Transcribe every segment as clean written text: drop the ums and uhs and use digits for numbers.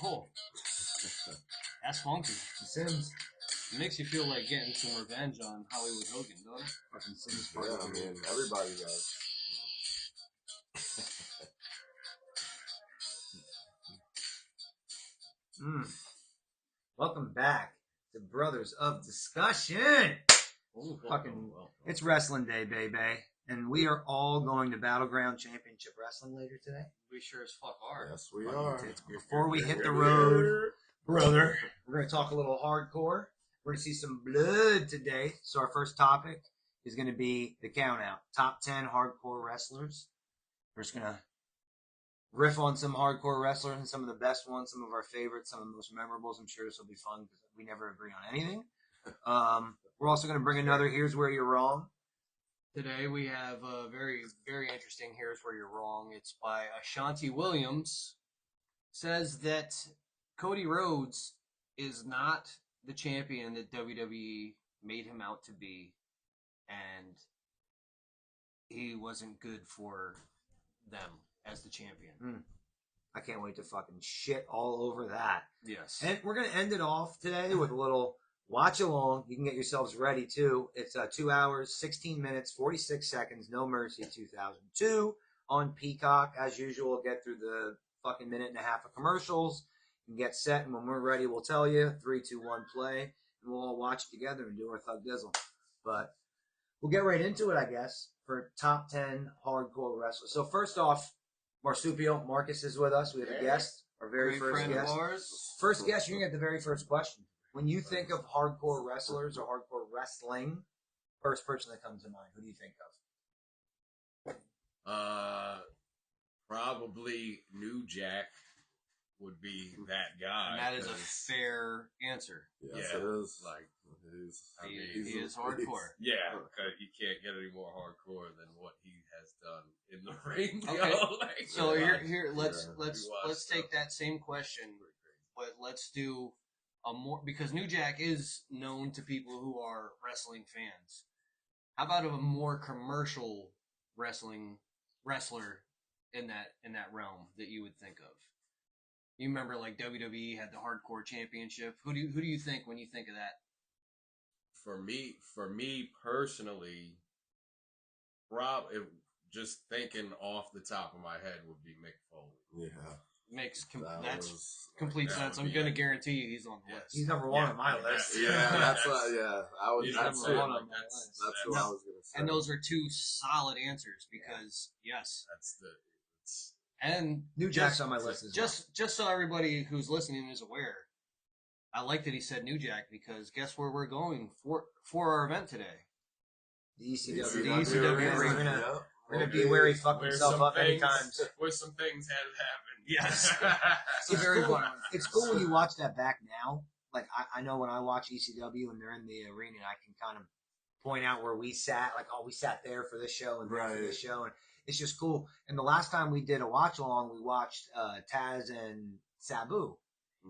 Oh, that's funky. Sims. It makes you feel like getting some revenge on Hollywood Hogan, don't it? Fucking Sims Yeah, party. I mean, everybody does. Welcome back to Brothers of Discussion. Ooh, It's Wrestling Day, baby. And we are all going to Battleground Championship Wrestling later today. We sure as fuck are. Yes, we are. Before we hit the road, brother, we're going to talk a little hardcore. We're going to see some blood today. So our first topic is going to be the count out. Top 10 hardcore wrestlers. We're just going to riff on some hardcore wrestlers and some of the best ones, some of our favorites, some of the most memorables. I'm sure this will be fun because we never agree on anything. We're also going to bring another Here's Where You're Wrong. Today we have a very, very interesting Here's Where You're Wrong. It's by Ashanti Williams. Says that Cody Rhodes is not the champion that WWE made him out to be, and he wasn't good for them as the champion. I can't wait to fucking shit all over that. Yes. And we're going to end it off today with a little watch along. You can get yourselves ready too. It's 2 hours, 16 minutes, 46 seconds, No Mercy 2002 on Peacock. As usual, get through the fucking minute and a half of commercials and get set. And when we're ready, we'll tell you 3, 2, 1, play. And we'll all watch it together and do our thug dizzle. But we'll get right into it, I guess, for top 10 hardcore wrestlers. So first off, Marsupio, Marcus is with us. We have a guest, our very Great first friend guest. of ours. First guest, you're going to get the very first question. When you think of hardcore wrestlers or hardcore wrestling, first person that comes to mind, who do you think of? Probably New Jack would be that guy. And that is a fair answer. Yes, Yeah, it is. like, He is hardcore. Yeah, because you can't get any more hardcore than what he has done in the ring. Okay. Like, So here, let's watch take stuff. that same question, but let's do a more, because New Jack is known to people who are wrestling fans. How about a more commercial wrestler in that realm that you would think of? You remember, like, WWE had the Hardcore Championship. Who do you think when you think of that? For me personally, just thinking off the top of my head would be Mick Foley. Yeah. Makes That complete that sense. would I'm be going to it. guarantee you he's on the list. He's number one on my list. Yeah, that's what. Yeah, I would. He's That's number it. one on Like, my that's list. what I was gonna say. And those are two solid answers because yes, It's and New Jack's on my list as well. just so everybody who's listening is aware, I like that he said New Jack because guess where we're going for our event today? The ECW. The ECW We're arena. We're going to be where he fucked himself up many times. Where some things had happened. Yes. It's cool. It's cool when you watch that back now. Like, I know when I watch ECW and they're in the arena, I can kind of point out where we sat. Like, oh, we sat there for this show and there for this show. And it's just cool. And the last time we did a watch along, we watched Taz and Sabu.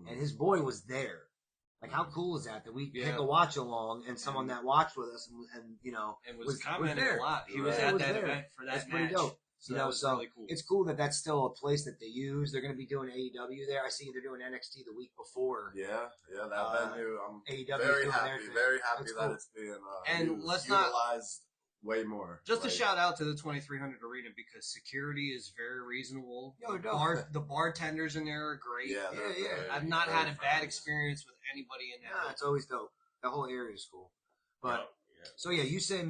And his boy was there. Like, how cool is that we pick a watch along and someone that watched with us and you know, and was commenting there. a lot. He was at that event for that That's pretty match. dope. So you know, so really cool. it's cool that that's still a place that they use. They're going to be doing AEW there. I see they're doing NXT the week before. Yeah, that venue. I'm AEW very doing happy That's that cool. it's being And let's not utilized way more. just a shout out to the 2300 arena because security is very reasonable. Yo, The bartenders in there are great. Yeah, I've not had a bad experience with anybody in there. Yeah, it's always dope. The whole area is cool. But so yeah, you say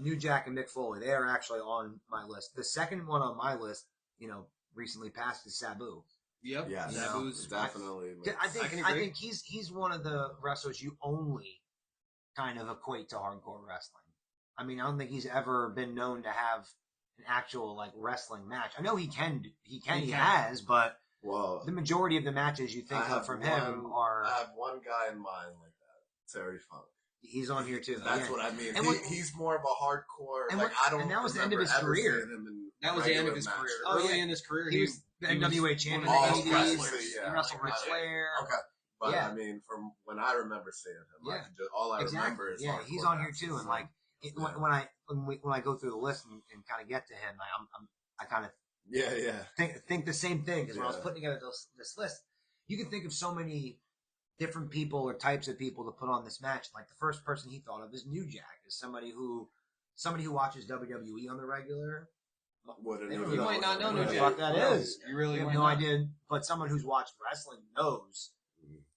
New Jack and Mick Foley. They are actually on my list. The second one on my list, recently passed is Sabu. Yep. Yeah, Sabu's definitely. I think he's one of the wrestlers you only kind of equate to hardcore wrestling. I mean, I don't think he's ever been known to have an actual like wrestling match. I know he has, but the majority of the matches you think of from him are. I have one guy in mind like that, Terry Funk. He's on here too. That's what I mean. And he's more of a hardcore. And I don't. and that was the end of his remember ever career. seeing him in That was the end of his regular career. matches. Early in his career, he was the NWA champion in Oh, the 80s. wrestling, He wrestled Ric Flair. Okay. But Yeah. I mean, from when I remember seeing him, I Yeah. could all I remember is Yeah, hardcore he's on here matches. too, and like Yeah. when I go through the list and kind of get to him, I kind of Yeah. think the same thing because when I was Yeah. putting together this list, you can think of so many different people or types of people to put on this match. Like the first person he thought of is New Jack, is somebody who watches WWE on the regular. Wouldn't They even don't You might not know who New the Jack. fuck that No, is. You really I have might no not. idea, but someone who's watched wrestling knows.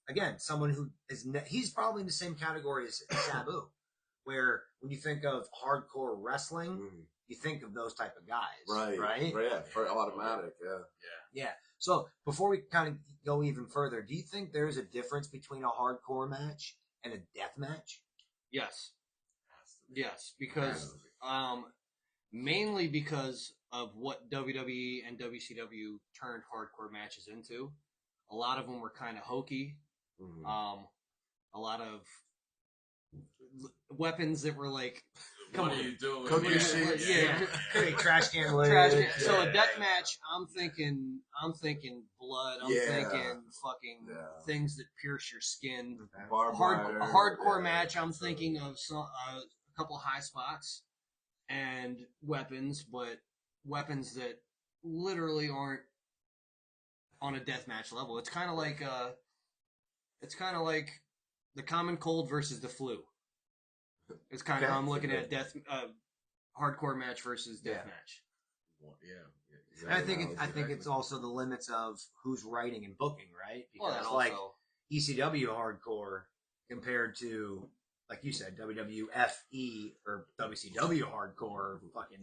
Again, someone who is he's probably in the same category as Sabu, where when you think of hardcore wrestling, you think of those type of guys, right? Yeah, for automatic. Yeah. Yeah. So before we kind of go even further, do you think there's a difference between a hardcore match and a death match? Yes. Because mainly because of what WWE and WCW turned hardcore matches into. A lot of them were kind of hokey. A lot of weapons that were like, come What on. are you doing? Cookie Yeah, sheets. Yeah. Hey, trash can lid. Trash can. Yeah. So a death match, I'm thinking blood. I'm Yeah. thinking fucking things that pierce your skin. Barbed A wire, hardcore yeah. match, I'm thinking of a couple high spots and weapons, but weapons that literally aren't on a deathmatch level. It's kind of like the common cold versus the flu. It's kind of how I'm looking at hardcore match versus death match. And I think it's also the limits of who's writing and booking, right? Well, Because that like also. ECW hardcore compared to, like you said, WWFE or WCW hardcore, fucking,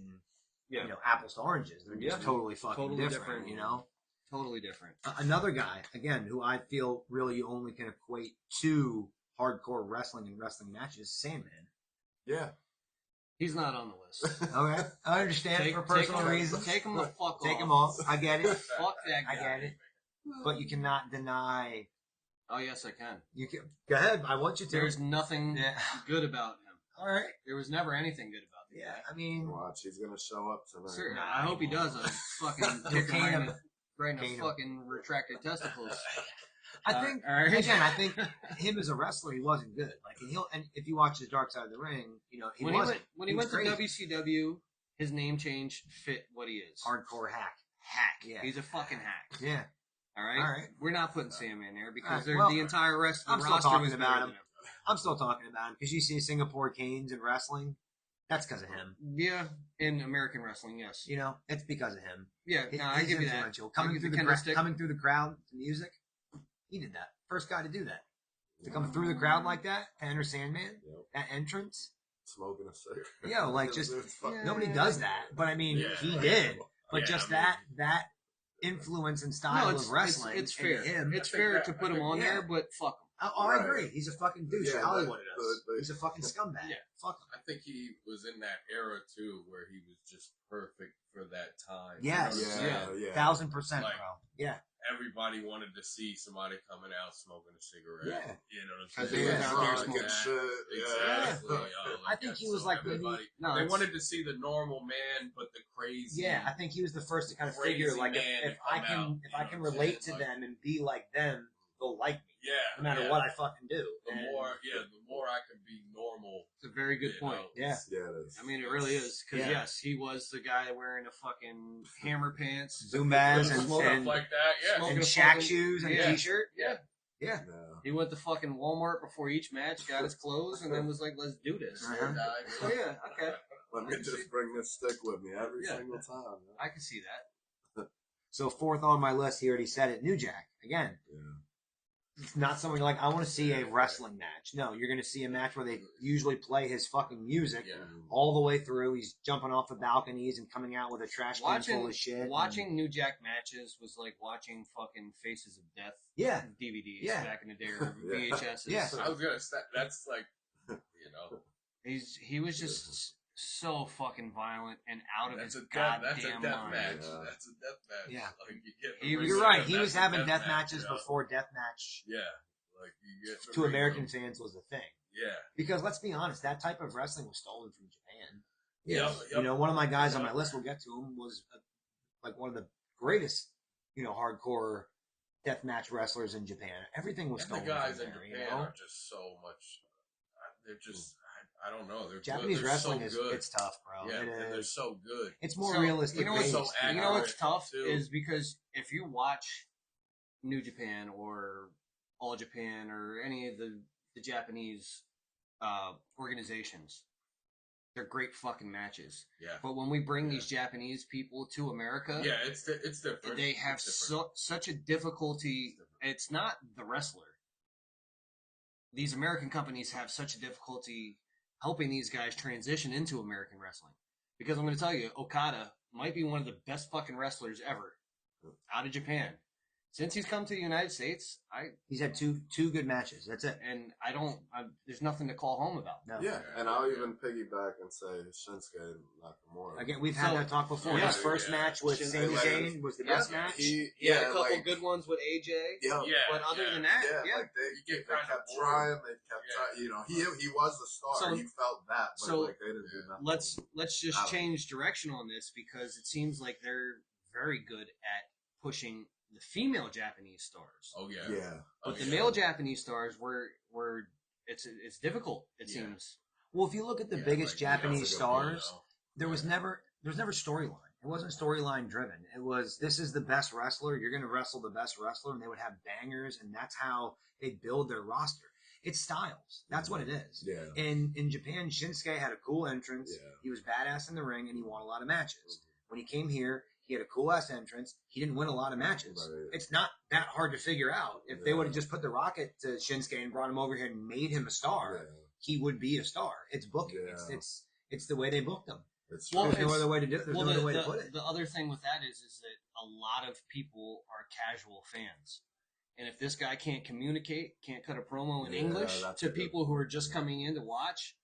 apples to oranges. They're just totally fucking different, you know? Totally different. Another guy, again, who I feel really you only can equate to hardcore wrestling and wrestling matches, Sandman. Yeah. He's not on the list. Okay, I understand for personal reasons. Take him the fuck off. Take him off. I get it. Fuck that guy. I get it. But you cannot deny. Oh yes, I can. You can go ahead. I want you to. There's nothing good about him. All right. There was never anything good about him. Yeah, I mean, Watch, he's gonna show up tonight. Sure, I hope he does. I fucking kick him right in the fucking retracted testicles. I think again, I think him as a wrestler, he wasn't good. Like, and if you watch his Dark Side of the Ring, he wasn't. When he went to WCW, his name change fit what he is. Hardcore hack. Yeah, He's a fucking hack. Yeah. All right. We're not putting Sam in there because Right, well, the entire rest of the I'm roster still talking was about better him. than him. I'm still talking about him because you see Singapore Canes in wrestling. That's because of him. Yeah, in American wrestling, yes. It's because of him. Yeah, I He's give you that. influential. Coming through the crowd to music, he did that. First guy to do that. To come through the crowd like that, to enter Sandman, that entrance. Smoking a cigarette. Yeah, like just nobody does that. But I mean, he did. But just that influence and style of wrestling. It's fair. Him, it's fair to put him on there, but fuck him. I agree. He's a fucking douche. Hollywood is. He's a fucking scumbag. Yeah. Fuck him. I think he was in that era too, where he was just perfect for that time. Yes. Yeah. 1000%, bro. Yeah. Everybody wanted to see somebody coming out smoking a cigarette. Yeah. You know what I'm Because saying? they was out there smoking shit. Exactly. I think he was like everybody. They wanted to see the normal man, but the crazy. Yeah, I think he was the first to kind of figure like if I can relate to them and be like them, they'll like me. Yeah. No matter what I fucking do. The more I could be normal. It's a very good point. Yeah. Yeah, it is. I mean, it really is. Because, yes, he was the guy wearing the fucking hammer pants. Zumbaz Stuff and like that, yeah. and Shaq shoes and t-shirt. Yeah. No. He went to fucking Walmart before each match, got his clothes, and then was like, let's do this. Uh-huh. Oh, yeah, okay. Let me just bring this stick with me every single time. I can see that. So fourth on my list, he already said it, New Jack. Again. Yeah. It's not someone you're like, I want to see a wrestling match. No, you're going to see a match where they usually play his fucking music all the way through. He's jumping off the balconies and coming out with a trash can full of shit. Watching New Jack matches was like watching fucking Faces of Death DVDs back in the day, or VHSs. Yeah. I was going to say, that's like, He was just so fucking violent and out of his goddamn goddamn death mind. match. That's a death match. Yeah. Like, You're right. He was having death matches before death match. Yeah. Like you get to American fans was the thing. Yeah. Because let's be honest, that type of wrestling was stolen from Japan. Yeah. You know, one of my guys on my list, we'll get to him, was like one of the greatest, hardcore deathmatch wrestlers in Japan. Everything was And the stolen guys from in there, Japan you know? are just so much. They're just. I don't know. They're Japanese good. They're wrestling so is good. it's tough, bro. Yeah, It and they're is. so good. It's more So, realistic. you know what's so you know what's accurate, tough too. is because if you watch New Japan or All Japan or any of the Japanese organizations, they're great fucking matches. Yeah. But when we bring these Japanese people to America, Yeah, it's different. they have such a difficulty. It's not the wrestler. These American companies have such a difficulty helping these guys transition into American wrestling. Because I'm going to tell you, Okada might be one of the best fucking wrestlers ever out of Japan. Since he's come to the United States, He's had two good matches. That's it. and there's nothing to call home about. No. Yeah, and I'll even piggyback and say Shinsuke Nakamura. Again, we've had that talk before. yeah, His first match with Sami Zayn was the best match. He had a couple good ones with AJ. Yeah, But other than that, like they get kind kept of trying. They kept trying. You know, he was the star. So- You felt that, but so like they didn't do nothing. let's just change direction on this because it seems like they're very good at pushing the female Japanese stars. Oh yeah. Yeah. But the male Japanese stars were it's difficult, it Yeah. seems. Well, if you look at the Yeah, biggest like, Japanese that's a good point, stars, though. there was never storyline. It wasn't storyline driven. It was this is the best wrestler. You're going to wrestle the best wrestler, and they would have bangers, and that's how they build their roster. It's styles. That's what it is. Yeah. In Japan, Shinsuke had a cool entrance. Yeah. He was badass in the ring, and he won a lot of matches. When he came here, he had a cool ass entrance. He didn't win a lot of matches. Right. It's not that hard to figure out. If they would have just put the rocket to Shinsuke and brought him over here and made him a star, he would be a star. It's booking. Yeah. It's the way they booked him. It's Well, There's no other way to do it. There's no other way to put it. The other thing with that is that a lot of people are casual fans. And if this guy can't communicate, can't cut a promo in English that's to a good people who are just coming in to watch,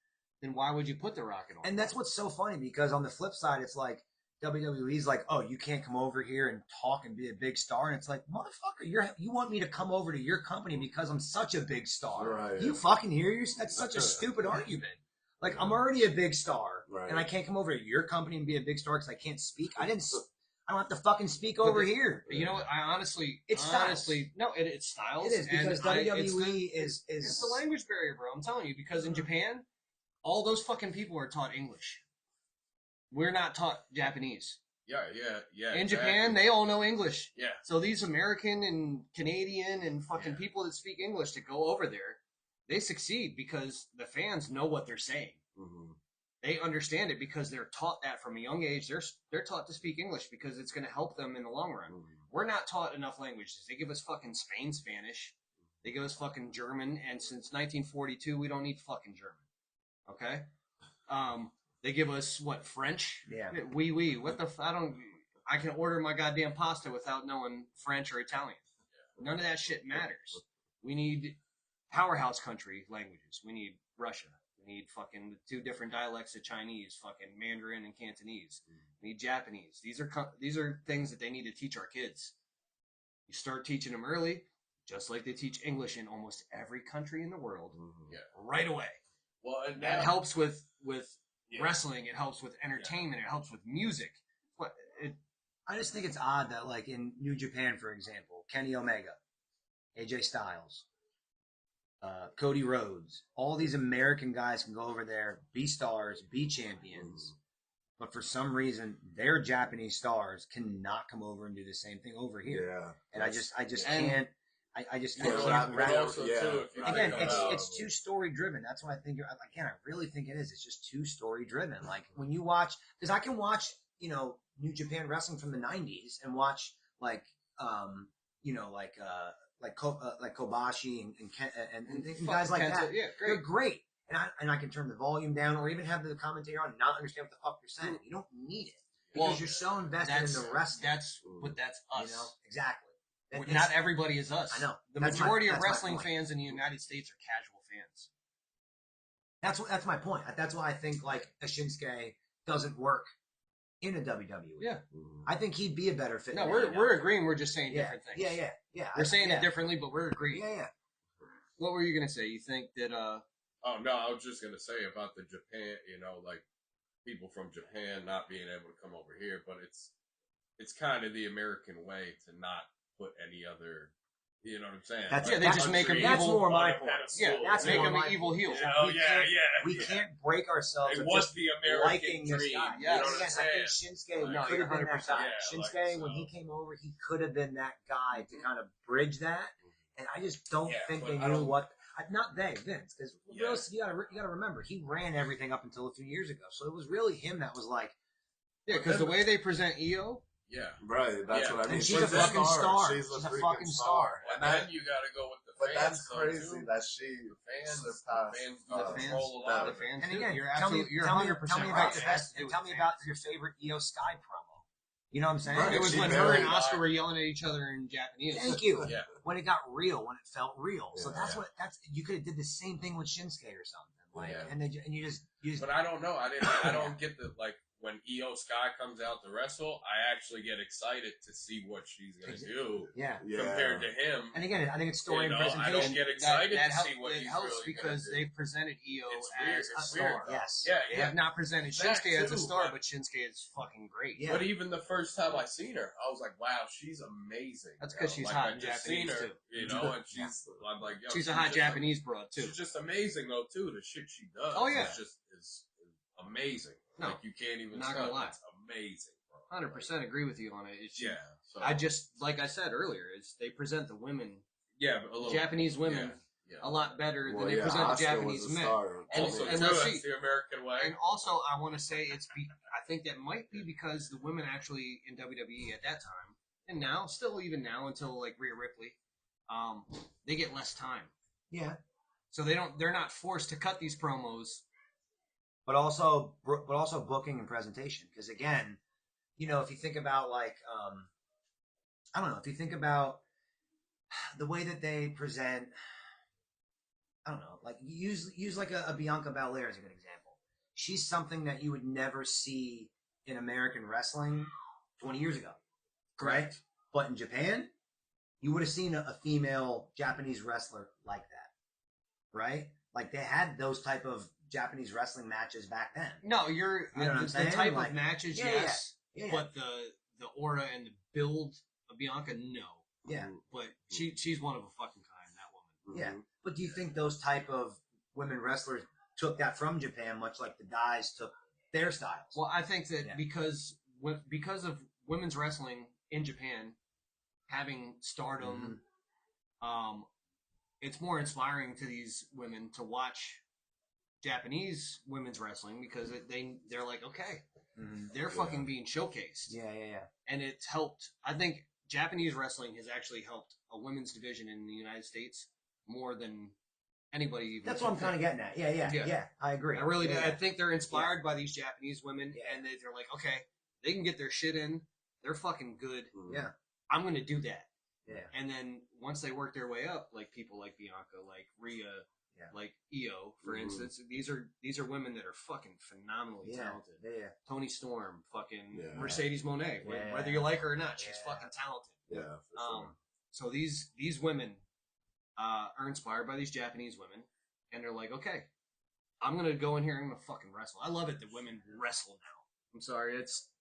then why would you put the rocket on? And that's what's so funny because on the flip side, it's like WWE's like, oh, you can't come over here and talk and be a big star. And it's like, motherfucker, you want me to come over to your company because I'm such a big star. Right. You fucking hear you? That's such a stupid argument. Like, I'm already a big star, Right. and I can't come over to your company and be a big star because I can't speak. I don't have to fucking speak over here. You know what? It's styles. It's styles. It is because and WWE is it's the language barrier, bro. I'm telling you, because in Japan, all those fucking people are taught English. We're not taught Japanese. Yeah. In exactly. Japan, they all know English. Yeah. So these American and Canadian and fucking people that speak English that go over there, they succeed because the fans know what they're saying. Mm-hmm. They understand it because they're taught that from a young age. They're taught to speak English because it's going to help them in the long run. Mm-hmm. We're not taught enough languages. They give us fucking Spanish. They give us fucking German, and since 1942, we don't need fucking German. Okay? They give us what, French? Yeah. Oui. What the I can order my goddamn pasta without knowing French or Italian. None of that shit matters. We need powerhouse country languages. We need Russia. We need fucking 2 different dialects of Chinese, fucking Mandarin and Cantonese. We need Japanese. These are things that they need to teach our kids. You start teaching them early, just like they teach English in almost every country in the world, right away. Well, and that helps with wrestling. It helps with entertainment. It helps with music. I just think it's odd that, like, in New Japan, for example, Kenny Omega, AJ Styles, Cody Rhodes, all these American guys can go over there, be stars, be champions, but for some reason, their Japanese stars cannot come over and do the same thing over here. Yeah. And I just can't. I just can't but also too, if you again, think it's too story driven. That's what I think. Again, I really think it is. It's just too story driven. Like when you watch, because I can watch, New Japan wrestling from the '90s and watch like Kobashi and guys like that. Yeah, great. They're great. And I can turn the volume down or even have the commentator on and not understand what the fuck you're saying. You don't need it because you're so invested in the wrestling. That's us. Exactly. Not everybody is us. I know. The That's majority my of wrestling point. fans in the United States are casual fans. That's my point. That's why I think like a Shinsuke doesn't work in a WWE. Yeah. I think he'd be a better fit. No, we're agreeing. We're just saying different things. Yeah. We're saying it differently, but we're agreeing. Yeah. What were you gonna say? You think that? Oh no, I was just gonna say about the Japan. Like people from Japan not being able to come over here, but it's kind of the American way to not put any other You know what I'm saying? That's- Yeah, they just make him that's evil. more my on a point. pedestal. Yeah, That's make more him my an evil point, heel. is that Oh, we yeah, can't- yeah. We can't break ourselves. It of was just the American liking this dream. guy. You know Yes. what I'm Again, I saying? think Shinsuke No, could you're have been that 100% guy. yeah, Shinsuke, like, when so- he came over, he could have been that guy to kind of bridge that. And I just don't Yeah, think but they I knew don't- what. Not they, Vince, because Yeah. you gotta remember he ran everything up until a few years ago. So it was really him that was like, Yeah, because the way they present Io, Yeah. Right, that's Yeah. what I mean. and she's a the fucking star. She's She's a freaking fucking star. And then you got to go with the But fans. that's though, crazy too. that she The fans, surpassed, fans, uh, control a lot the of it. fans. And too. again, You're tell me, absolutely, you're tell me 100% about right. the It has best, to do and tell with me the about fans. your favorite Io Sky promo. You know what I'm saying? Right, It was she when very her and lied. Oscar were yelling at each other in Japanese. Thank you. Yeah. When it got real, when it felt real. So Yeah. that's you could have did the same thing with Shinsuke or something. Like, Yeah. and you just But I don't know. I don't get the, like, when Io Sky comes out to wrestle, I actually get excited to see what she's going to do yeah. Yeah. compared to him. And again, I think it's story You and know, I presentation. don't get excited that to help- see what it he's helps really because gonna do. they've presented Io It's weird. as a It's weird, star. though. Yes. Yeah, They yeah. have not presented That Shinsuke as a too, star, but- but Shinsuke is fucking great. Yeah. But even the first time I seen her, I was like, "Wow, she's amazing." That's 'cause she's like, hot I in just Japanese, seen her, too. you know, and I'm like, yo, She's a hot just Japanese broad too. She's just amazing though too. The shit she does, Oh, yeah. is amazing. No, Like you can't even not stop. gonna lie. It's amazing, bro. 100% agree with you on it. It's Yeah. So I just, like I said earlier, is they present the women, yeah, but a little Japanese women, yeah. a lot better Well, than they yeah, present the Oscar Japanese was a men. star. And- Also, and too, let's that's see. the American way. And also, I want to say I think that might be because the women actually in WWE at that time, and now, still even now until like Rhea Ripley, they get less time. Yeah. So they're not forced to cut these promos. But also booking and presentation. Because again, you know, if you think about like, I don't know, if you think about the way that they present, I don't know, like use like a Bianca Belair as a good example. She's something that you would never see in American wrestling 20 years ago, right? But in Japan, you would have seen a female Japanese wrestler like that, right? Like they had those type of Japanese wrestling matches back then. No, you're You know what I'm the saying? type Like, of matches, yeah, yes, Yeah, but the aura and the build of Bianca, no. yeah. But she's one of a fucking kind, that woman. Yeah. But do you think those type of women wrestlers took that from Japan, much like the guys took their styles? Well, I think that Yeah. because of women's wrestling in Japan having stardom, it's more inspiring to these women to watch Japanese women's wrestling because they're like, okay, they're fucking being showcased, Yeah. and it's helped. I think Japanese wrestling has actually helped a women's division in the United States more than anybody even. That's what I'm kind of getting at. Yeah. I agree. I really do. Yeah. I think they're inspired by these Japanese women, Yeah. and they're like, okay, they can get their shit in. They're fucking good. Yeah. I'm going to do that. Yeah. And then once they work their way up, like people like Bianca, like Rhea, like Io, for instance, these are women that are fucking phenomenally talented. Yeah. Tony Storm, fucking Yeah. Mercedes Moné, Yeah. whether you like her or not, she's Yeah. fucking talented. Yeah, for sure. So these women are inspired by these Japanese women, and they're like, okay, I'm gonna go in here and I'm gonna fucking wrestle. I love it that women wrestle now. I'm sorry,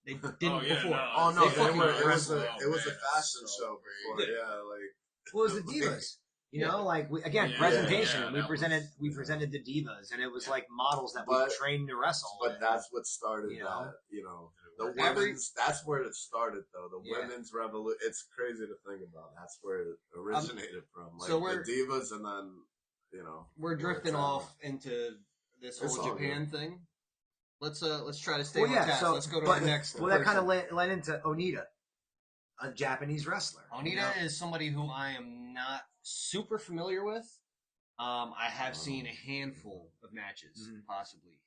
they didn't before. No, Oh no, They fucking it was wrestle. a fashion show before. Yeah. Yeah, like What was the divas? You know, like presentation. yeah, we that presented the divas, and it was like models that But- we trained to wrestle. but that's what started You know? the Every- women's. That's where it started, though. The Yeah. women's revolution. It's crazy to think about. That's where it originated from. Like so the divas, and then we're drifting where it's off into this It's whole all Japan thing. Let's try to stay well, on yeah. task. So Let's go to but- our next. Well, that kind of person. led into Onita, a Japanese wrestler. Onita you know? is somebody who I am not super familiar with. I have seen a handful of matches, possibly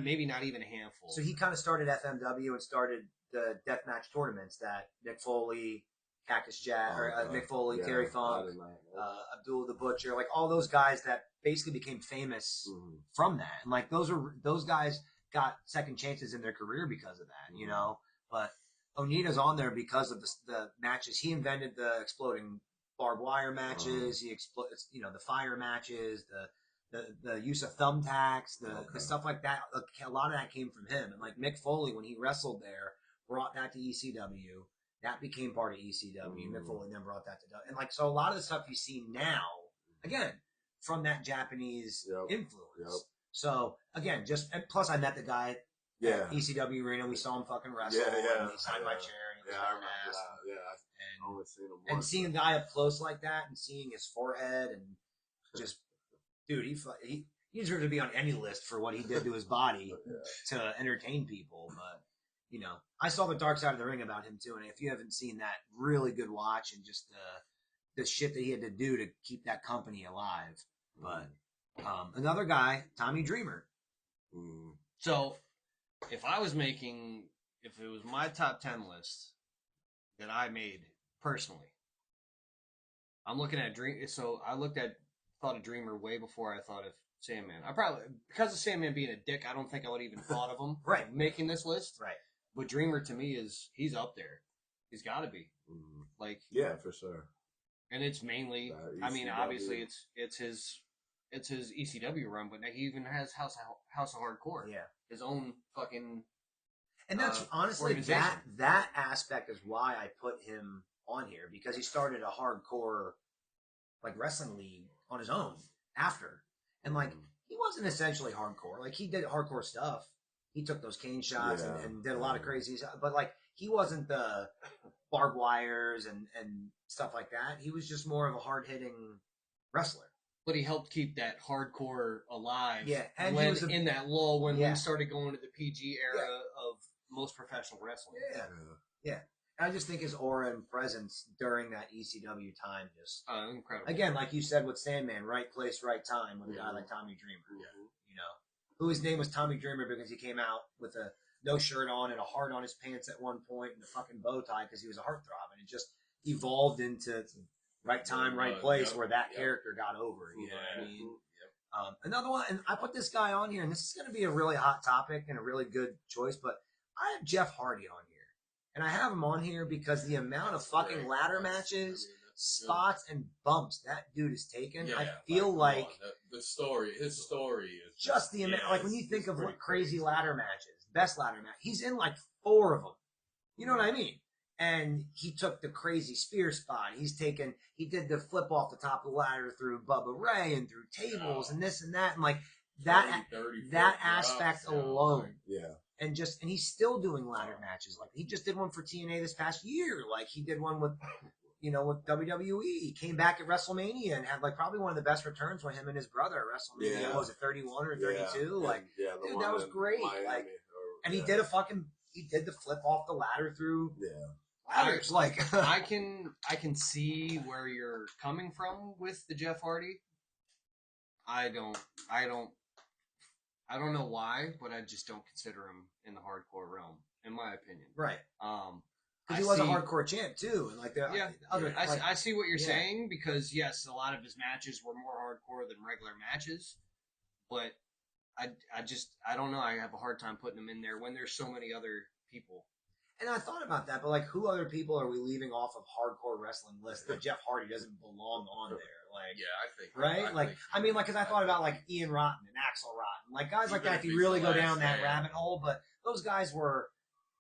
maybe not even a handful. So he kind of started FMW and started the deathmatch tournaments that Mick Foley, Cactus Jack, Mick Foley, Terry Funk, Abdul the Butcher, like all those guys that basically became famous from that. And like those guys got second chances in their career because of that, you know. But Onita's on there because of the matches. He invented the exploding barbed wire matches. He the fire matches, the use of thumbtacks, the stuff like that. A lot of that came from him. And like Mick Foley, when he wrestled there, brought that to ECW. that became part of ECW. Mick Foley then brought that to W. And like, so a lot of the stuff you see now, again, from that Japanese influence. So again, and plus I met the guy at ECW Arena. We saw him fucking wrestle. And he signed my chair. And he was I remember that. Yeah. And, only seen him once, and seeing a guy up close like that and seeing his forehead and just, dude, he deserves to be on any list for what he did to his body to entertain people. But, you know, I saw the Dark Side of the Ring about him too. And if you haven't seen that, really good watch and just the shit that he had to do to keep that company alive. But another guy, Tommy Dreamer. So if it was my top 10 list that I made personally, I'm looking at So I thought of Dreamer way before I thought of Sandman. I probably, because of Sandman being a dick, I don't think I would even thought of him making this list. Right. But Dreamer to me he's up there. He's got to be. Like, yeah, for sure. And it's mainly, I mean, obviously it's his ECW run, but he even has House of Hardcore. Yeah. His own fucking. And that's honestly that aspect is why I put him on here, because he started a hardcore like wrestling league on his own after. And like he wasn't essentially hardcore. Like he did hardcore stuff. He took those cane shots and did a lot of crazy stuff. But like he wasn't the barbed wires and stuff like that. He was just more of a hard hitting wrestler. But he helped keep that hardcore alive. Yeah, and when, he was in that lull when we started going to the PG era of most professional wrestling. Yeah. I just think his aura and presence during that ECW time just incredible. Again, like you said with Sandman, right place, right time with a guy like Tommy Dreamer. You know, who his name was Tommy Dreamer because he came out with a no shirt on and a heart on his pants at one point and a fucking bow tie because he was a heartthrob, and it just evolved into right time, right place where that character got over. You know what I mean? Another one, and I put this guy on here, and this is going to be a really hot topic and a really good choice, but I have Jeff Hardy on here. And I have him on here because the amount of fucking ladder matches, spots, and bumps that dude has taken, I feel like his story is just the amount. Like when you think of what crazy ladder matches, best ladder match, he's in like 4 of them. You know what I mean? And he took the crazy spear spot. He did the flip off the top of the ladder through Bubba Ray and through tables and this and that, and like that aspect alone. Yeah. And he's still doing ladder matches. Like he just did one for TNA this past year. Like he did one with WWE. He came back at WrestleMania and had like probably one of the best returns with him and his brother at WrestleMania. Yeah. What was it, 31 or 32? Yeah. Like, dude, that was great. Like, and he did the flip off the ladder through ladders. Like, I can see where you're coming from with the Jeff Hardy. I don't know why, but I just don't consider him in the hardcore realm, in my opinion. Right. Because he was a hardcore champ too, and like I see what you're saying, because yes, a lot of his matches were more hardcore than regular matches, but I don't know. I have a hard time putting him in there when there's so many other people. And I thought about that, but like, who other people are we leaving off of hardcore wrestling lists that Jeff Hardy doesn't belong on there? Like, I think right. Because I thought about like Ian Rotten and Axel Rotten, like guys like that. If you really go down that rabbit hole, but those guys were.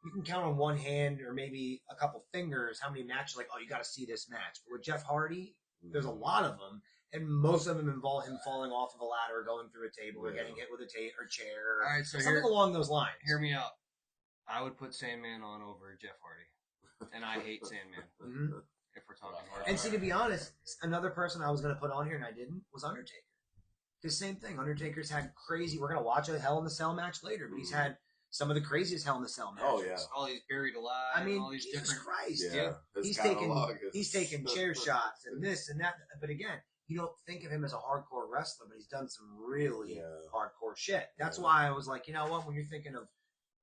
You can count on one hand or maybe a couple fingers how many matches. Like, oh, you got to see this match. But with Jeff Hardy, there's a lot of them, and most of them involve him falling off of a ladder, or going through a table, or getting hit with a chair, all right, so something along those lines. Hear me out. I would put Sandman on over Jeff Hardy, and I hate Sandman. If we're talking hardcore. And see, to be honest, another person I was going to put on here and I didn't was Undertaker. The same thing. Undertaker's had crazy. We're going to watch a Hell in the Cell match later, but he's had some of the craziest Hell in the Cell matches. Oh yeah, all these buried alive. I mean, all these Jesus different. Christ, yeah. He's taking chair shots and this and that. But again, you don't think of him as a hardcore wrestler, but he's done some really hardcore shit. That's why I was like, you know what? When you're thinking of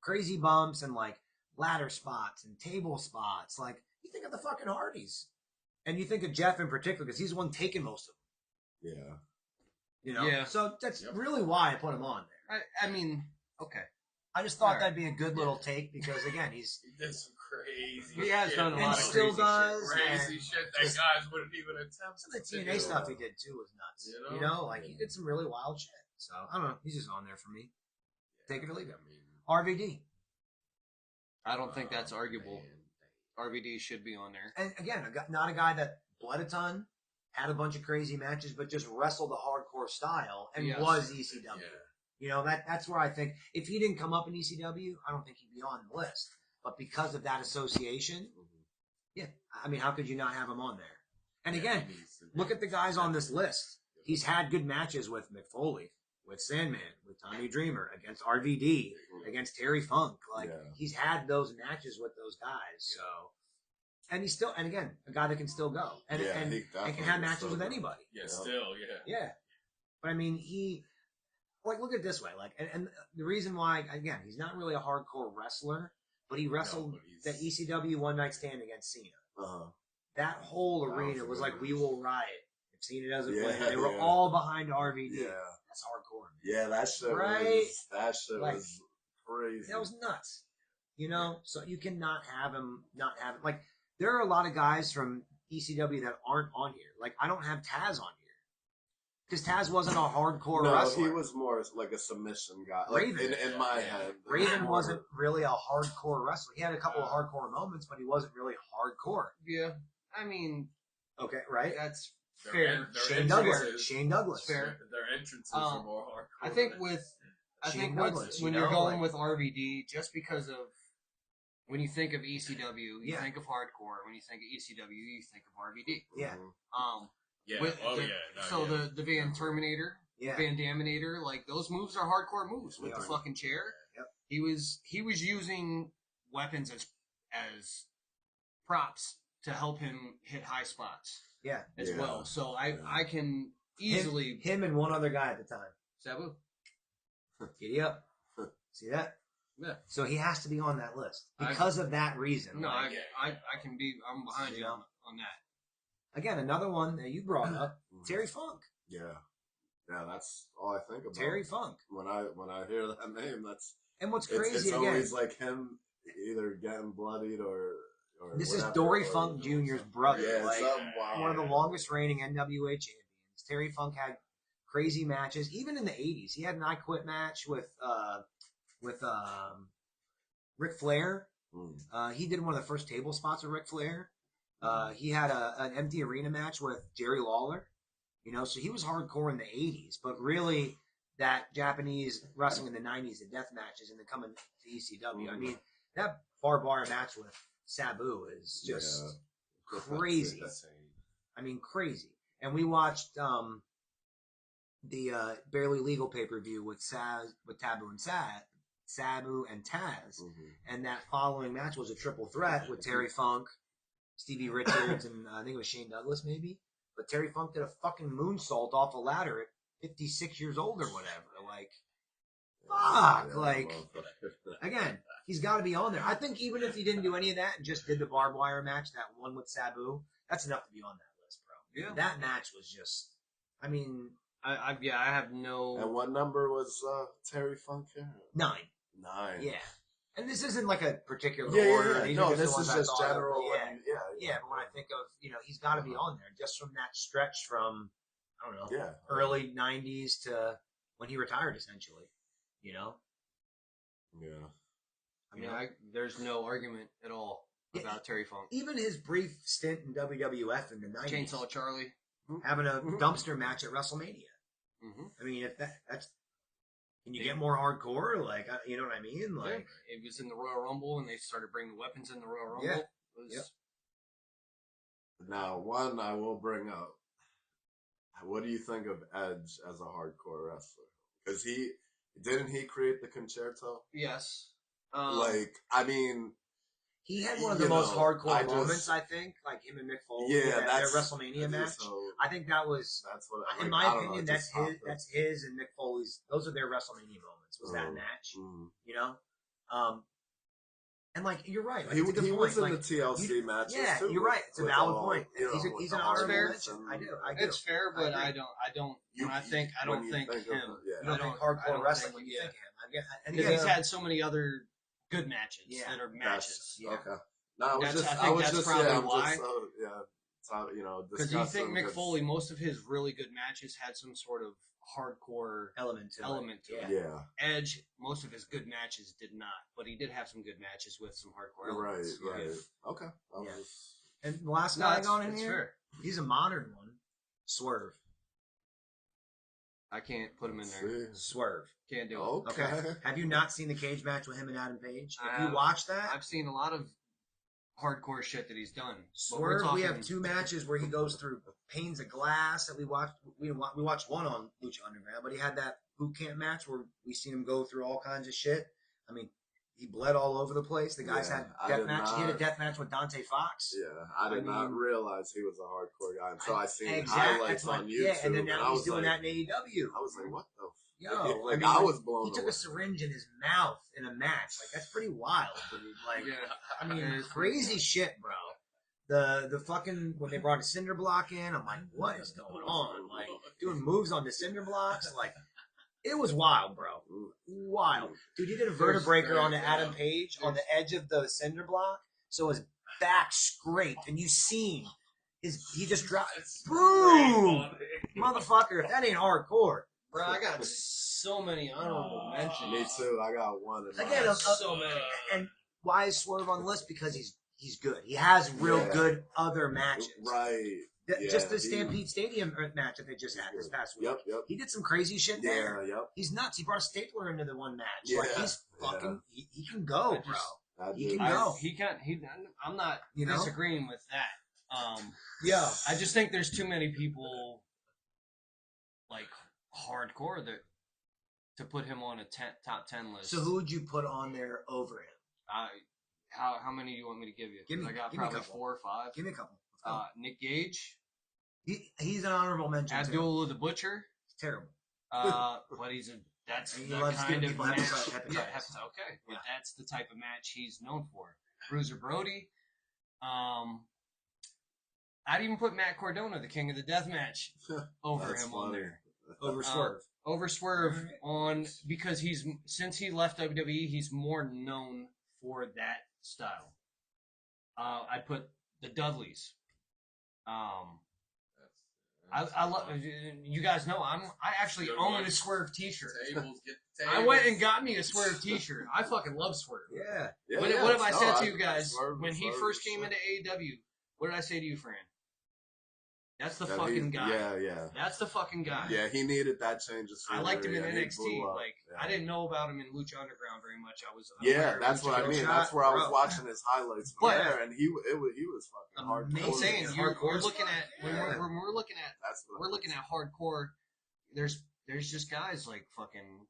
crazy bumps and like ladder spots and table spots, like you think of the fucking Hardys, and you think of Jeff in particular because he's the one taking most of them. Yeah. You know. Yeah. So that's really why I put him on there. I mean, okay. I just thought that'd be a good little take because again, he did some crazy. He has done a lot of still crazy does crazy shit that guys wouldn't even attempt. Some of the TNA stuff he did too was nuts. You know, like he did some really wild shit. So I don't know. He's just on there for me. Take it or leave it. RVD. I don't think that's arguable. RVD should be on there. And again, not a guy that bled a ton, had a bunch of crazy matches, but just wrestled a hardcore style and Yes. was ECW. Yeah. You know, that's where I think if he didn't come up in ECW, I don't think he'd be on the list. But because of that association, yeah, I mean, how could you not have him on there? And again, he needs to be. look at the guys on this list. He's had good matches with Mick Foley, with Sandman, with Tommy Dreamer, against RVD, against Terry Funk. Like, Yeah. he's had those matches with those guys. So, and he's still, and again, a guy that can still go and, Yeah, and, he and definitely can have can matches still with go. anybody. Yeah, still, yeah. Yeah. But I mean, like, look at it this way. Like, and the reason why, again, he's not really a hardcore wrestler, but he wrestled but the ECW one night stand against Cena. Uh-huh. That whole That was arena a was good like, match. we will riot if Cena doesn't Yeah, win. They were yeah. all behind RVD. Yeah. That's hardcore. Yeah, that shit Right? Like, was crazy. That was nuts. You know? So you cannot have him not have it. Like, there are a lot of guys from ECW that aren't on here. Like, I don't have Taz on here. Because Taz wasn't a hardcore no, wrestler. he was more like a submission guy. Like, Raven. in my head. it was Raven more- wasn't really a hardcore wrestler. He had a couple of hardcore moments, but he wasn't really hardcore. Yeah, I mean Okay, right? that's Their fair. en- their Shane Douglas. entrances- Shane Douglas. Fair. Their entrances are more hardcore. I think than- with Shane Douglas, when you you're know, going like- with RVD, just because of when you think of ECW, you Yeah. think of hardcore. When you think of ECW, you think of RVD. Yeah. Um, yeah. with Oh the- yeah. No, so yeah. the Van Terminator, Yeah. Van Daminator, like those moves are hardcore moves with They the are. fucking chair. Yep. He was using weapons as props to help him hit high spots Yeah. as Yeah. well. So Yeah. I can easily Him and one other guy at the time. Sabu. Giddy up. See that? Yeah. So he has to be on that list because of that reason. No, Like, I can be. I'm behind you on that. again, another one that you brought up, Terry Funk. Yeah. Yeah, that's all I think about. Terry Funk. When I hear that name, that's And what's it's crazy again, always like him either getting bloodied or this whatever, is Dory or, Funk you know, Jr.'s something. brother. Yeah, like, something wild. one of the longest reigning NWA champions. Terry Funk had crazy matches, even in the 80s. He had an I Quit match with Ric Flair. He did one of the first table spots with Ric Flair. He had an empty arena match with Jerry Lawler. You know, so he was hardcore in the 80s, but really that Japanese wrestling in the 90s, the death matches, and then coming to ECW. I mean, that barbed wire match with Sabu is just Yeah. crazy. Insane. I mean, crazy. And we watched the Barely Legal pay-per-view with Sabu and Taz, and that following match was a triple threat with Terry Funk, Stevie Richards, and I think it was Shane Douglas, maybe. But Terry Funk did a fucking moonsault off a ladder at 56 years old or whatever. Like, fuck. Yeah, Like, motherfucker. again, he's got to be on there. I think even if he didn't do any of that and just did the barbed wire match, that one with Sabu, that's enough to be on that list, bro. Yeah. That match was just, I mean, I have no. And what number was Terry Funk here? 9. 9. Yeah. And this isn't like a particular Yeah, order. yeah. These No, are this the ones is I just thought of. general. Yeah. And, yeah. Yeah, but when I think of, he's got to be on there just from that stretch from, I don't know, Yeah. early 90s to when he retired, essentially. You know? Yeah. I mean, there's no argument at all about Terry Funk. even his brief stint in WWF in the 90s, Chainsaw Charlie. having a dumpster match at WrestleMania. Mm-hmm. I mean, if that's, can you get more hardcore? Like, you know what I mean? Like, It was in the Royal Rumble, and they started bringing weapons in the Royal Rumble. Yeah. It was, Yep. Now, one I will bring up. What do you think of Edge as a hardcore wrestler? Because didn't he create the concerto? Yes. I mean, he had one of the You most know, hardcore moments, I think, like him and Mick Foley. yeah, their that's WrestleMania match. So I think that was, that's what, in like, my I don't know, opinion, it that's just popped his. up. That's his and Mick Foley's. Those are their WrestleMania moments. Was that match? Mhm. You know, and like you're right. Like, He, it's a good he point. was in like, the TLC matches yeah, too. you're right. It's a with valid all, point. you know, He's with an the honorable harmonies mention. and- I do. It's fair, but I I agree. don't. You- When I think, I when don't you think think of him. him, yeah. You don't think I hardcore don't wrestling? think- You yeah. think him? I get, and Because again, he's had so many other good matches Yeah. that are That's matches. Yeah. okay. No, I was That's- just, I think was that's just, probably yeah, I'm why. just, you know, Because you think discussing Mick 'cause- Foley, most of his really good matches had some sort of hardcore element to it. Yeah. Edge, most of his good matches did not, but he did have some good matches with some hardcore elements. Right. Yeah. Okay. Yeah. And the last guy going in here, fair. he's a modern one. Swerve. I can't put him in there. Swerve. Can't do it. Okay. Have you not seen the cage match with him and Adam Page? If I you watch that, I've seen a lot of hardcore shit that he's done. But Swerve. talking, We have 2 matches where he goes through panes of glass that we watched. We watched one on Lucha Underground, but he had that boot camp match where we seen him go through all kinds of shit. I mean, he bled all over the place. The guys had death match. He had a death match with Dante Fox. Yeah, I did not realize he was a hardcore guy until I seen Exactly. highlights on YouTube. Yeah, and then now he's doing like, that in AEW. I was like, what the? Yo, like, I was blown He took away. a syringe in his mouth in a match. Like, that's pretty wild. Dude. Like, Yeah. I mean, crazy shit, bro. The fucking when they brought a cinder block in, I'm like, what is going on? Like, doing moves on the cinder blocks, like. It was wild, bro. Wild. Dude, he did a vertebraker on the Adam Page on the edge of the cinder block, so his back scraped, and you seen he just dropped. Boom! Motherfucker, if that ain't hardcore. Bro, I got so many honorable mentions. Me too. I got one. In Again, so many. And why is Swerve on the list? Because he's good. He has real good other matches. Right. Just the Stampede Stadium match that they just had this past week. Yep. He did some crazy shit there. Yep. He's nuts. He brought a stapler into the one match. Yeah. Like, he's fucking. He can go, bro. He can go. I'm not disagreeing with that. Yeah. I just think there's too many people like hardcore to put him on a top 10 list. So who would you put on there over him? How many do you want me to give you? Give me, I got give me a probably couple. 4 or 5. Give me a couple. Nick Gage. He's an honorable mention. Abdullah the Butcher. It's terrible. But that's He the loves kind giving of people match. hepatitis. Yeah, okay. But that's the type of match he's known for. Bruiser Brody. I'd even put Matt Cardona, the king of the death match, over him on there. Over Swerve. Over Swerve because since he left WWE, he's more known for that style. I put the Dudleys. I love. You guys know I actually own a Swerve T-shirt. Tables, get the tables. I went and got me a Swerve T-shirt. I fucking love Swerve. Yeah. What have I said to you guys when he first came into AEW? What did I say to you, Fran? That's the fucking guy. Yeah. That's the fucking guy. Yeah, he needed that change of scenery. I liked him in and he NXT. blew up. Like Yeah. I didn't know about him in Lucha Underground very much. I was That's what I mean. That's where I was watching his highlights from there, and he was fucking hardcore. I'm saying we're looking at when Yeah. we're looking at we're looking at hardcore. There's just guys like fucking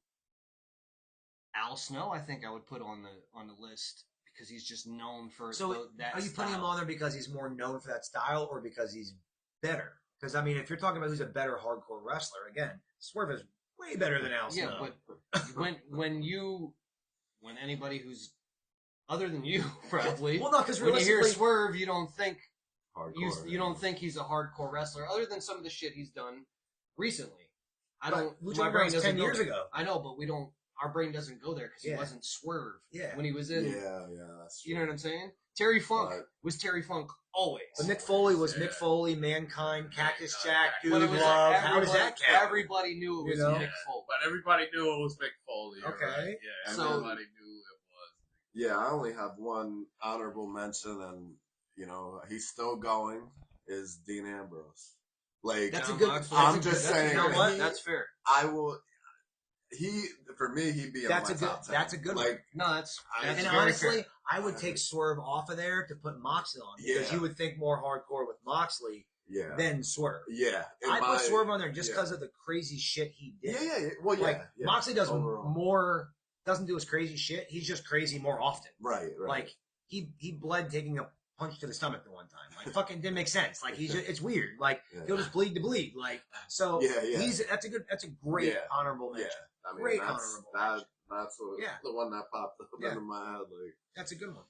Al Snow. I think I would put on the list because he's just known for that. Are you putting him on there because he's more known for that style, or because he's better? Because I mean, if you're talking about who's a better hardcore wrestler, again, Swerve is way better than Al Snow. Yeah, but when anybody who's other than you probably, well, no, because when you hear Swerve, you don't think Hardcore, you don't think he's a hardcore wrestler, other than some of the shit he's done recently. I don't. Lucha My brain was doesn't 10 years there. ago. I know, but we don't. Our brain doesn't go there because he wasn't Swerve. Yeah. When he was in. Yeah, that's true. You know what I'm saying? Terry Funk was Terry Funk always. But Mick Foley was Mick Foley, Mankind, Cactus Jack, But Dude Love. How does that count? Everybody knew it was Mick Foley. But everybody knew it was Mick Foley. Okay. Right? Yeah, So- everybody knew it was. Yeah, I only have one honorable mention, and he's still going. Is Dean Ambrose? Like That's John a good. Moxley. I'm that's a just good- saying. You know what? That's fair. I will. For me, he'd be in my That's a good. top 10. That's a good one. Like, No, that's And very honestly, fair. I would take Swerve off of there to put Moxley on because Yeah. you would think more hardcore with Moxley yeah, than Swerve. yeah. I put Swerve on there just yeah. because of the crazy shit he did. Yeah. Well, Like yeah. Moxley does Overall. more, doesn't do his crazy shit. He's just crazy more often. Right. Like he bled taking a punch to the stomach the one time. Like fucking didn't make sense. Like it's weird. Like he'll just bleed to bleed. Like so. Yeah. That's a great honorable mention. I mean, Great that's, honorable mention. That's what, Yeah. the one that popped up Yeah. into my head. That's a good one.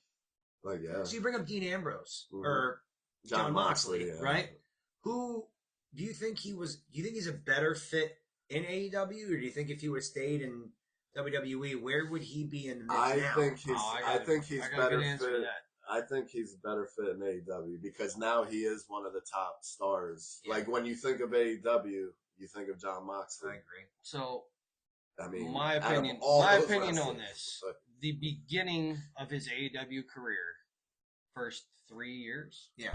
Like yeah. So you bring up Dean Ambrose Mhm. or John Moxley, yeah. right? Who do you think he was? Do you think he's a better fit in AEW, or do you think if he would have stayed in WWE, where would he be in the mix I now? think he's. I think he's I got a better good answer to fit. that. I think he's a better fit in AEW because now he is one of the top stars. Yeah. Like when you think of AEW, you think of John Moxley. I agree. So I mean, my out of opinion, all my those opinion on wrestlers, this: but- the beginning of his AEW career, first 3 years, Yeah.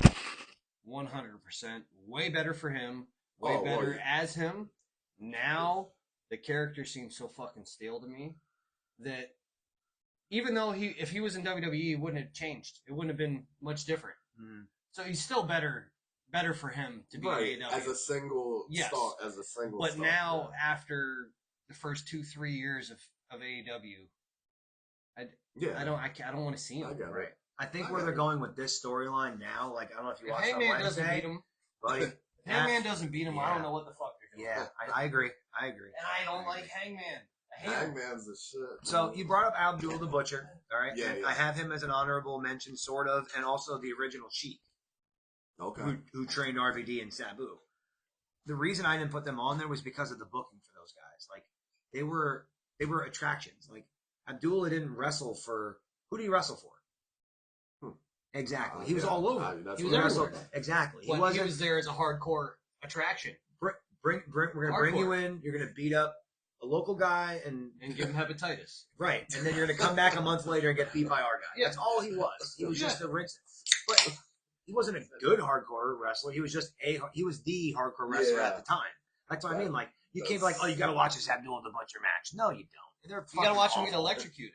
100%, way better for him, way Oh, well, better yeah. as him. Now the character seems so fucking stale to me that even though if he was in WWE, it wouldn't have changed. It wouldn't have been much different. Mm. So he's still better for him to be right, AEW. as a single Yes. star, as a single But star. now, after the first 2-3 years of AEW, yeah. I don't want to see him. I get Right. it. I think I where got they're it. going with this storyline now, like I don't know if you If watched on Hangman doesn't beat Wednesday, him, buddy. if Hangman doesn't beat him, I Yeah. don't know what the fuck they're doing. Yeah, I agree. I agree. And I don't like Hangman. I hate him. Hangman's the shit. So you brought up Abdul the Butcher, all right? Yeah, And yeah. I have him as an honorable mention, sort of, and also the original Sheik, Okay. who trained RVD and Sabu. The reason I didn't put them on there was because of the booking for those guys. Like they were attractions. Like Abdullah didn't wrestle for who did he wrestle for? Exactly. He was Yeah, all over. that's He was what I everywhere. thought. Exactly. He But he wasn't. was there as a hardcore attraction We're gonna bring you in. You're gonna beat up a local guy and and give him hepatitis. right, and then you're gonna come back a month later and get beat by our guy. Yeah. That's all he was. He was Yeah. just a rinse. But he wasn't a good hardcore wrestler. He was just he was the hardcore wrestler Yeah. at the time. That's what I mean. Like you can't be like, oh, you gotta watch this Abdul the Butcher match. No, you don't. They're You gotta watch him fucking get awful. electrocuted.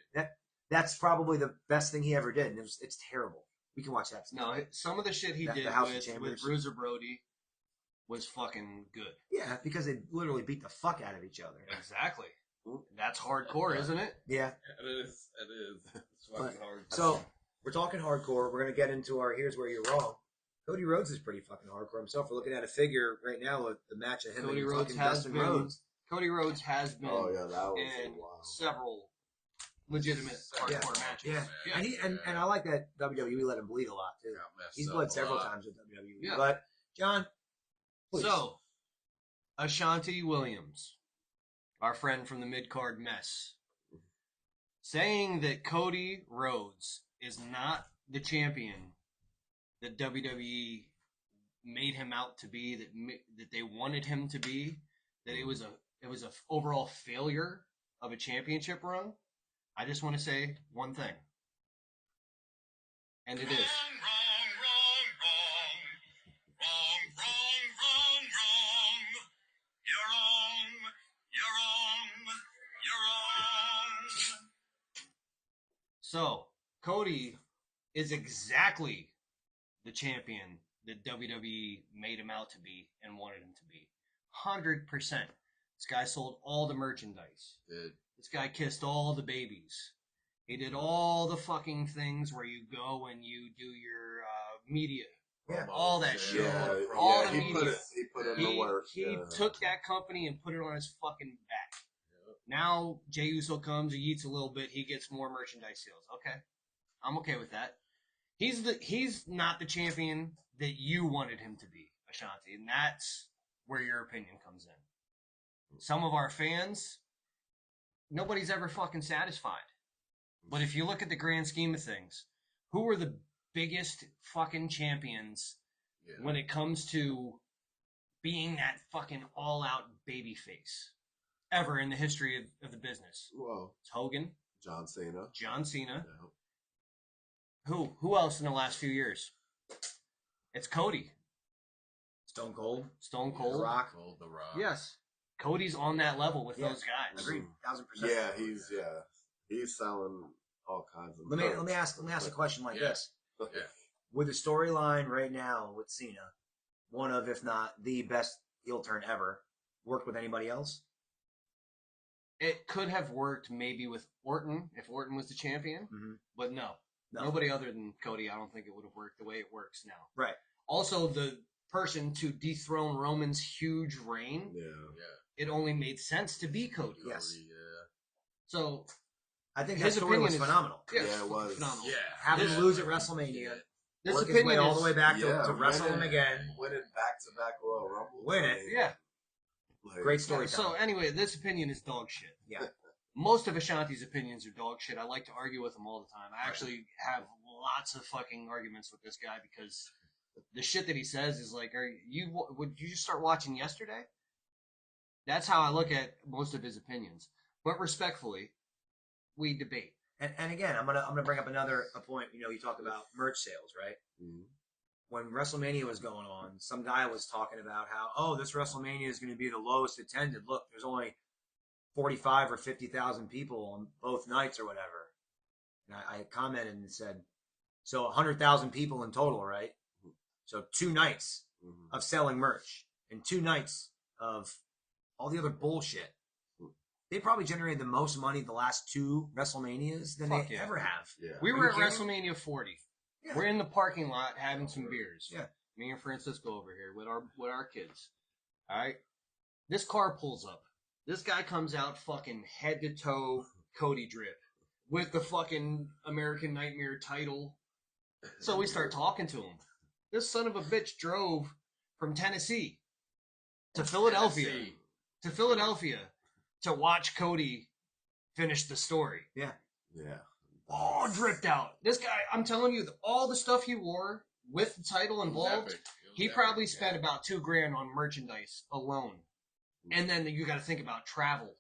That's probably the best thing he ever did, and it's terrible. We can watch that. No, some of the shit he The did House of with Chambers. Bruiser Brody was fucking good. Yeah, because they literally beat the fuck out of each other. Exactly. That's hardcore, isn't it? Yeah. It is. It is. It's fucking hard. So we're talking hardcore. We're gonna get into our here's where you're wrong. Cody Rhodes is pretty fucking hardcore himself. We're looking at a figure right now with the match of him Cody and Rhodes fucking has Dustin been. Rhodes. Cody Rhodes has been Oh yeah, that was in wild. several legitimate hardcore Yeah. matches. Yeah, and I like that WWE let him bleed a lot too. Got messed He's up bled a several lot. times with WWE. Yeah. But John, please. So, Ashanti Williams, our friend from the mid-card mess, saying that Cody Rhodes is not the champion that WWE made him out to be, that they wanted him to be, that it was a overall failure of a championship run. I just want to say one thing, and it is. So, Cody is exactly the champion that WWE made him out to be and wanted him to be. 100%. This guy sold all the merchandise. Dude. This guy kissed all the babies. He did all the fucking things where you go and you do your media. Yeah. All that shit. Yeah, All yeah, the he media. put in the work. He yeah. took that company and put it on his fucking back. Yep. Now Jey Uso comes, he eats a little bit, he gets more merchandise sales. Okay, I'm okay with that. He's not the champion that you wanted him to be, Ashanti, and that's where your opinion comes in. Some of our fans, nobody's ever fucking satisfied. But if you look at the grand scheme of things, who are the biggest fucking champions Yeah. when it comes to being that fucking all-out babyface ever in the history of the business? Well, It's Hogan, John Cena. John Cena. Yeah. Who else in the last few years? It's Cody, Stone Cold, Stone The Cold. Rock. Cold the Rock. Yes, Cody's on that level with Yeah. those guys. Agreed, 1000%. Yeah, he's selling all kinds of. Let me ask a question like Yeah. this: Yeah. with the storyline right now with Cena, one of if not the best heel turn ever, worked with anybody else? It could have worked maybe with Orton if Orton was the champion, Mhm. but no. No. Nobody other than Cody, I don't think it would have worked the way it works now. Right. Also, the person to dethrone Roman's huge reign, Yeah. Yeah. it only made sense to be Cody. Yes. Cody, yeah. So, I think that his story opinion was is phenomenal. Yeah, it was. phenomenal. Yeah. Have him This- lose at WrestleMania, This work his way opinion all is the way back Yeah, to wrestle him winning- again. Winning back-to-back Royal Rumble. Win it. Yeah. Like, Great storytelling. So anyway, this opinion is dog shit. Yeah. Most of Ashanti's opinions are dog shit. I like to argue with him all the time. I actually have lots of fucking arguments with this guy because the shit that he says is like, would you just start watching yesterday? That's how I look at most of his opinions. But respectfully, we debate. And again, I'm gonna bring up a point. You know, you talk about merch sales, right? Mhm. When WrestleMania was going on, some guy was talking about how, this WrestleMania is going to be the lowest attended. Look, there's only 45 or 50,000 people on both nights or whatever. And I commented and said, so 100,000 people in total, right? So 2 nights of selling merch and 2 nights of all the other bullshit. They probably generated the most money the last 2 WrestleManias than Fuck they yeah. ever have. Yeah. We Are were you at kidding? WrestleMania 40. Yeah. We're in the parking lot having some beers. Yeah. Me and Francisco over here with our kids. All right. This car pulls up. This guy comes out fucking head to toe Cody drip with the fucking American Nightmare title. So we start talking to him. This son of a bitch drove from Tennessee to Philadelphia to watch Cody finish the story. Yeah. Yeah. All dripped out. This guy, I'm telling you, all the stuff he wore with the title involved, he probably spent about $2,000 on merchandise alone. And then you got to think about travel.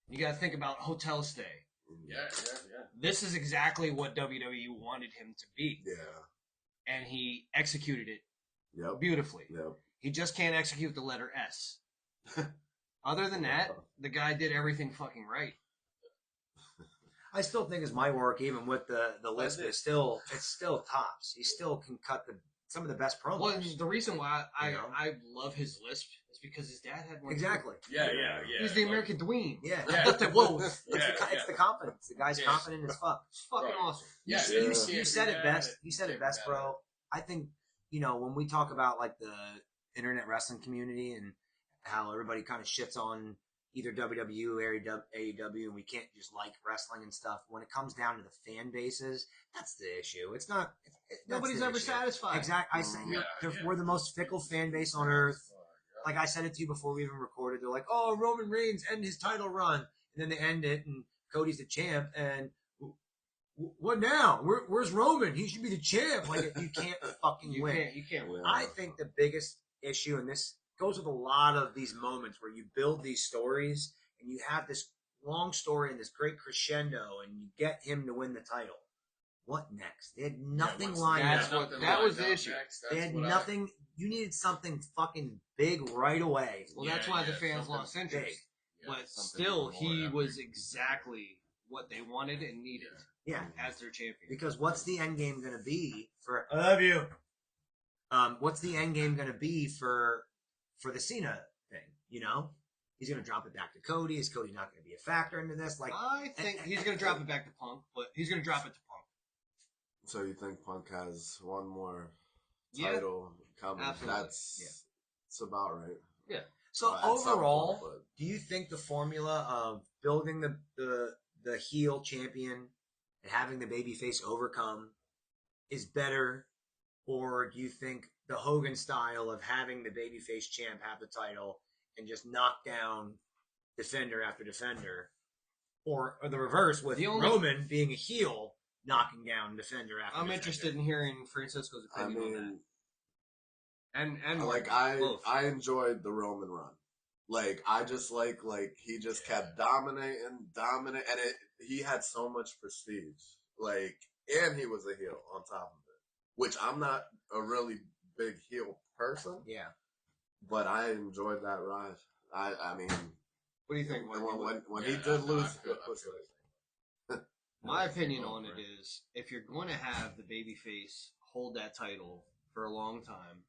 You got to think about hotel stay. Yeah. This is exactly what WWE wanted him to be. Yeah. And he executed it Yep. beautifully. Yep. He just can't execute the letter S. Other than that, the guy did everything fucking right. I still think his mic work, even with the list, it's still tops. He still can cut some of the best promos. Well, the reason why You know? I love his lisp is because his dad had one. Exactly. Yeah. He's the American dweeb. Yeah. Yeah. Whoa. It's the confidence. The guy's confident as fuck. It's fucking Right. awesome. Yeah, You said it best. You said it best, bro. I think, when we talk about like the internet wrestling community and how everybody kind of shits on either WWE or AEW, and we can't just like wrestling and stuff. When it comes down to the fan bases, that's the issue. It's not. Nobody's ever satisfied. Exactly. I say we're the most fickle fan base on earth. Like I said it to you before we even recorded. They're like, "Oh, Roman Reigns end his title run," and then they end it, and Cody's the champ. And what now? Where's Roman? He should be the champ. Like you can't fucking win. You can't win. I think the biggest issue, and this goes with a lot of these moments where you build these stories and you have this long story and this great crescendo, and you get him to win the title. What next? They had nothing lined up. That was the issue. They had nothing. You needed something fucking big right away. Well, that's why the fans lost interest. But still, he was exactly what they wanted and needed. Yeah, as their champion. Because what's the end game going to be for? I love you. What's the end game going to be for the Cena thing? He's going to drop it back to Cody. Is Cody not going to be a factor into this? Like, I think he's going to drop it back to Punk, but he's going to drop it to Punk. So you think Punk has one more title coming? Absolutely. That's about right. Yeah. So overall, do you think the formula of building the heel champion and having the babyface overcome is better, or do you think the Hogan style of having the babyface champ have the title and just knock down defender after defender, or the reverse with Roman being a heel knocking down defender after defender? I'm interested in hearing Francisco's opinion on that. And like I enjoyed the Roman run. Like I just like he just kept dominating, and he had so much prestige. Like, and he was a heel on top of it, which I'm not a really big heel person. Yeah, but I enjoyed that ride. I mean, what do you think? When he did lose, my opinion on it is, if you're going to have the babyface hold that title for a long time,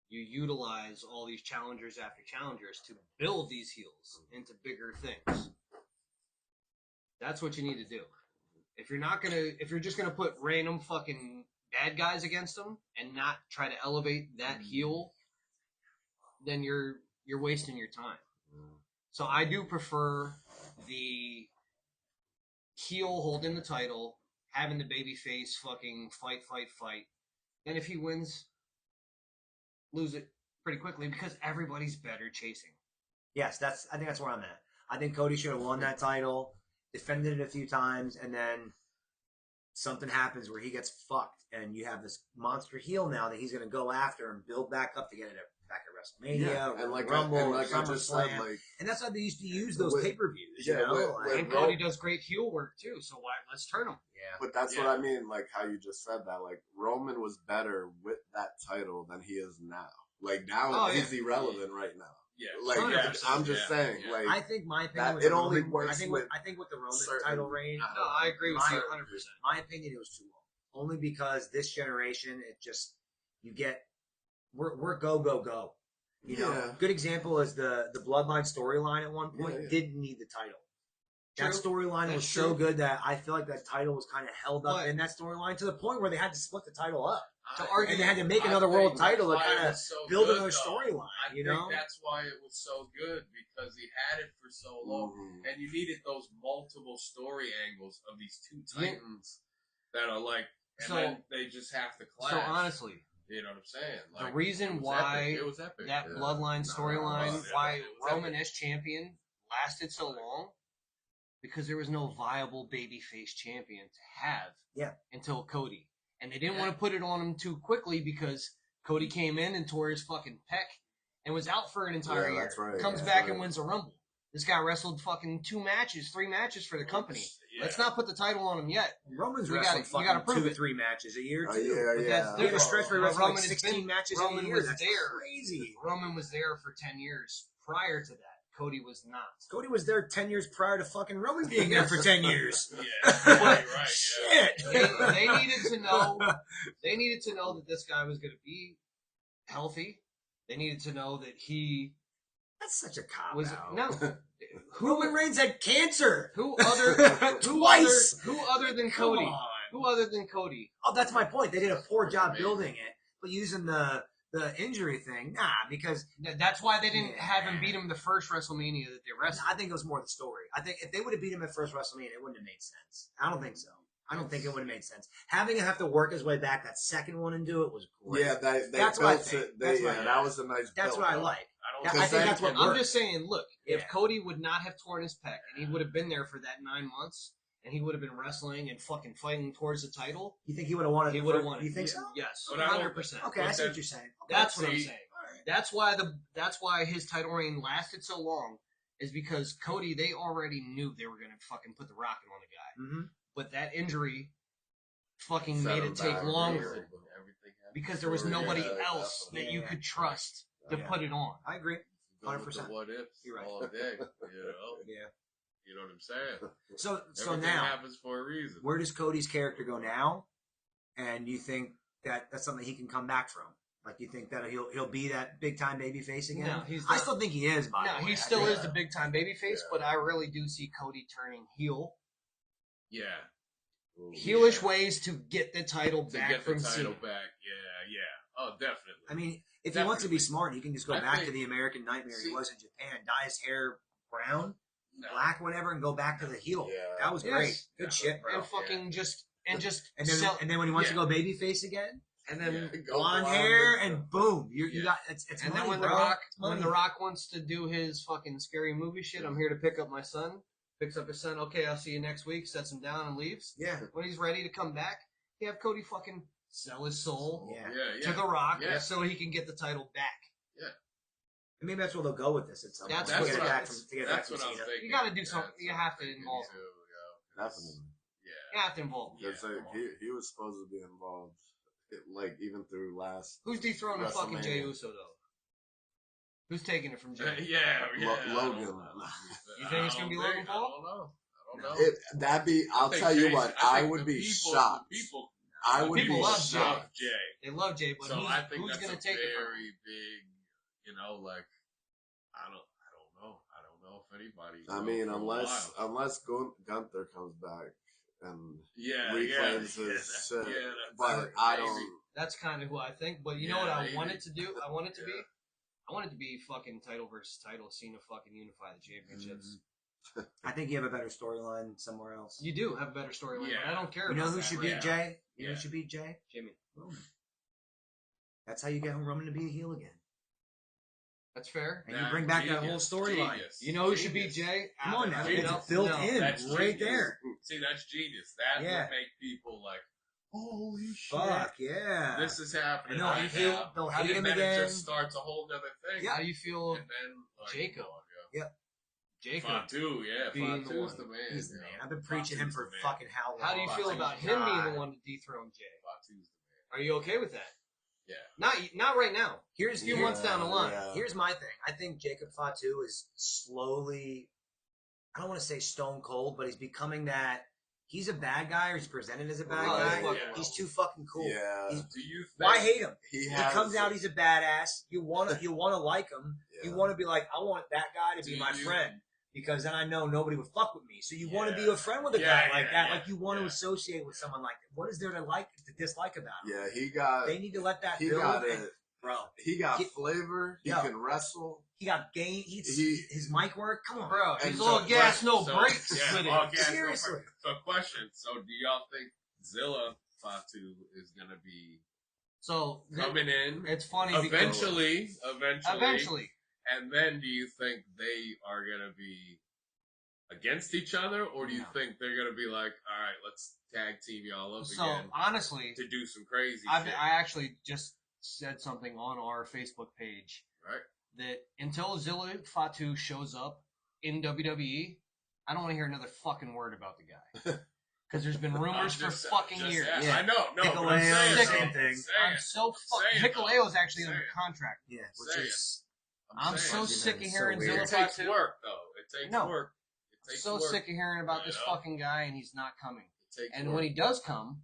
you utilize all these challengers after challengers to build these heels into bigger things. That's what you need to do. If you're just gonna put random fucking bad guys against them and not try to elevate that heel, then you're wasting your time. So I do prefer the heel holding the title, having the babyface fucking fight. Then if he wins, lose it pretty quickly because everybody's better chasing. Yes, I think that's where I'm at. I think Cody should have won that title, defended it a few times, and then something happens where he gets fucked, and you have this monster heel now that he's going to go after and build back up to get it back at WrestleMania, and like Rumble, and like I just said, SummerSlam, like and that's how they used to use those With- pay-per-views. yeah, You know, with- like, And Cody does great heel work too, so why? Let's turn him. yeah. But that's what Yeah. I mean, like how you just said that. Like Roman was better with that title than he is now. Like now Oh, he's irrelevant right now. Yeah. Like 100%, I'm just yeah, saying, yeah. like I think my opinion that- with it the only Roman, works with I think with the Roman certain- title reign, No, I agree with My- you 100%. my opinion, it was too long. Only because this generation, it just you get we're go go go. You know, Yeah. good example is the Bloodline storyline at one point Yeah. didn't need the title. That True. storyline was That's so true. good that I feel like that title was kind of held up But- in that storyline to the point where they had to split the title up. To argue- And they had to make I another think world that's title to why it kind of was so build good, another though. storyline, I you think know? that's why it was so good because he had it for so long, Mhm. and you needed those multiple story angles of these two Yeah. titans that are like, and So- then they just have to clash. So honestly, you know what I'm saying? the Like, reason it was why epic. It was epic. that Yeah. Bloodline No, storyline, it was. why It was Roman epic. as champion lasted so long, because there was no viable babyface champion to have Yeah. until Cody. And they didn't want to put it on him too quickly because Cody came in and tore his fucking pec and was out for an entire Yeah, year. that's right, Comes that's back right. and wins a Rumble. This guy wrestled fucking 3 matches for the company. Yeah. Let's not put the title on him yet. Roman's We wrestled gotta- you gotta fucking prove it. 2-3 matches a year Oh, too. yeah, But yeah. that's He had a stretch where he But wrestled Roman like has 16 been- matches Roman in a year. was That's there. crazy. Roman was there for 10 years prior to that. Cody was not. Cody was there 10 years prior to fucking Roman being there for 10 years. Yeah, right, right. Shit. They needed to know. They needed to know that this guy was going to be healthy. They needed to know that he That's such a cop was out. no. Roman Reigns had cancer. Who other Twice. Who other than Come Cody? on. Who other than Cody? Oh, that's my point. They did a poor job Amazing. building it, but using the injury thing, nah, because That's why they didn't Yeah. have him beat him the first WrestleMania that they wrestled. I think it was more the story. I think if they would have beat him at first WrestleMania, it wouldn't have made sense. I don't think so. I don't think it would have made sense. Having him have to work his way back that second one and do it was great. Yeah, they That's what I built think. it. That's They, what I yeah, like. that was a nice. That's build, what I though. like. I I don't think that's what I'm worked. just saying, look, if Yeah. Cody would not have torn his pec and he would have been there for that 9 months and he would have been wrestling and fucking fighting towards the title, You think he would have won it? he would have won it. You think so? Yes, But I don't- 100%. Okay, I see But what you're saying. Okay. That's what I'm See, saying. That's why his title reign lasted so long is because Cody, they already knew they were gonna fucking put the rocket on the guy, Mhm. but that injury fucking Set made him it take back. longer Everything happened because there was for a nobody reason. else that definitely. you Yeah. could trust to Yeah. put it on. I agree. Go with 100%. the what ifs You're right. all day. You know, Yeah. you know what I'm saying. So Everything now, happens for a reason. where does Cody's character go now? And you think that that's something he can come back from? Like you think that he'll be that big time baby face again? No, he's I not. still think he is. By No, the way. he still I is think- the big time babyface, Yeah. but I really do see Cody turning heel. Yeah, Heelish ways to get the title to back get the from title Cena. back. Yeah. Oh, definitely. I mean, if he wants to be Definitely. smart, he can just go I back think- to the American Nightmare he See- was in Japan, dye his hair brown, No. black, whatever, and go back to the heel. Yeah. That was Yes. great. Good Yeah. shit, bro. And fucking just And then, sell, and then when he wants Yeah. to go babyface again, and then Yeah. Go blonde blonde hair, and and boom, you Yeah. got it's and money, then when bro. the Rock It's money. when the Rock wants to do his fucking scary movie shit, I'm here to pick up my son. Picks up his son. Okay, I'll see you next week. Sets him down and leaves. Yeah, When he's ready to come back, you have Cody fucking sell his soul yeah. Yeah. to the Rock Yeah. so he can get the title back. And maybe that's where they'll go with this. It's That's to what get it I- back from to get it back That's from what I was Cena. thinking. You gotta do something. That's You what have I'm to thinking involve him. too, Definitely. You Yeah. have to involve him. Because come on. he was supposed to be involved, like even through last Who's dethroning fucking Jey WrestleMania. Uso though? Who's taking it from Jey? Yeah. Logan. You think it's gonna be Logan Paul? I don't know. That'd be. I'll think tell you Jay- what. I I think would the be people- shocked. the People, I would people be love shocked. Jay. They love Jay, but So I think who's that's gonna a take it from him? very big, like I don't know. I don't know if anybody. I will mean, for a unless while. Gunther comes back and yeah, reclaims yeah, his yeah, shit, yeah, but I maybe. don't. That's kind of who I think. But you know Yeah, what I maybe. want it to do? I want it to be. Yeah. I want it to be fucking title versus title. Cena fucking unify the championships. I think you have a better storyline somewhere else. You do have a better storyline, Yeah. but I don't care. You know about who that should right beat now. Jay? You know Yeah. who should beat Jay? Jimmy. Roman. That's how you get Roman to be a heel again. That's fair. And you bring back that whole storyline. Genius. You know who should beat Genius. Jay? Come on now, You it's know- built no. in That's right genius. there. See, that's genius. That Yeah. would make people like, Holy shit! Fuck yeah! This is happening. No, right he'll- now. they'll And hate him then again. it just starts a whole nother thing. How do you feel, And then like, Jacob? oh, yeah. Jacob? Fatu, yeah, being the Fatu's one. the man. He's the you man. know. I've been preaching him Fatu's for the man. fucking how long? How do you feel Fatu's about the him being God. the one to dethrone Jay? Fatu's the man. Are you okay with that? Yeah. Not right now. Here's A few here- months down the line. Yeah. Here's my thing. I think Jacob Fatu is slowly, I don't want to say stone cold, but he's becoming that. He's a bad guy, or he's presented as a bad Right, guy. yeah. He's too fucking cool. Yeah. He's- Do you think? Why hate him? He He has, comes out, he's a badass. You want to like him. Yeah. You want to be like, I want that guy to be Do my you- friend because then I know nobody would fuck with me. So you want to be Yeah. a friend with a Yeah, guy like yeah, that. yeah, Like you want to yeah. associate with someone like that. What is there to dislike about him? Yeah, he got. They need to let that He build. got and- it. bro, He got He- flavor. He Yo. can wrestle. he got game. His mic work. Come on, Bro, And he's a so- little gas, no so- brakes Yeah, with all it. gas, no Seriously. brakes. So, question. So, do y'all think Zilla Fatu is gonna be So coming in it's funny eventually? Eventually. And then, do you think they are gonna be against each other, or do you No. think they're gonna be like, all right, let's tag team y'all up So again honestly, to do some crazy I shit? actually just said something on our Facebook page Right? that until Zilla Fatu shows up in WWE, I don't want to hear another fucking word about the guy. Because there's been rumors for fucking years. Yeah. I know, no, but I'm Hikuleo, saying, same though, thing. saying, I'm so saying, Hikuleo's actually saying. under contract. Yeah, which Saying. is I'm so saying. sick of So hearing weird. Zilla It takes Fatu. work, though. It takes No. work. It I'm takes so work. sick of hearing about You this know? fucking guy and he's not coming. It takes And work. when he does come,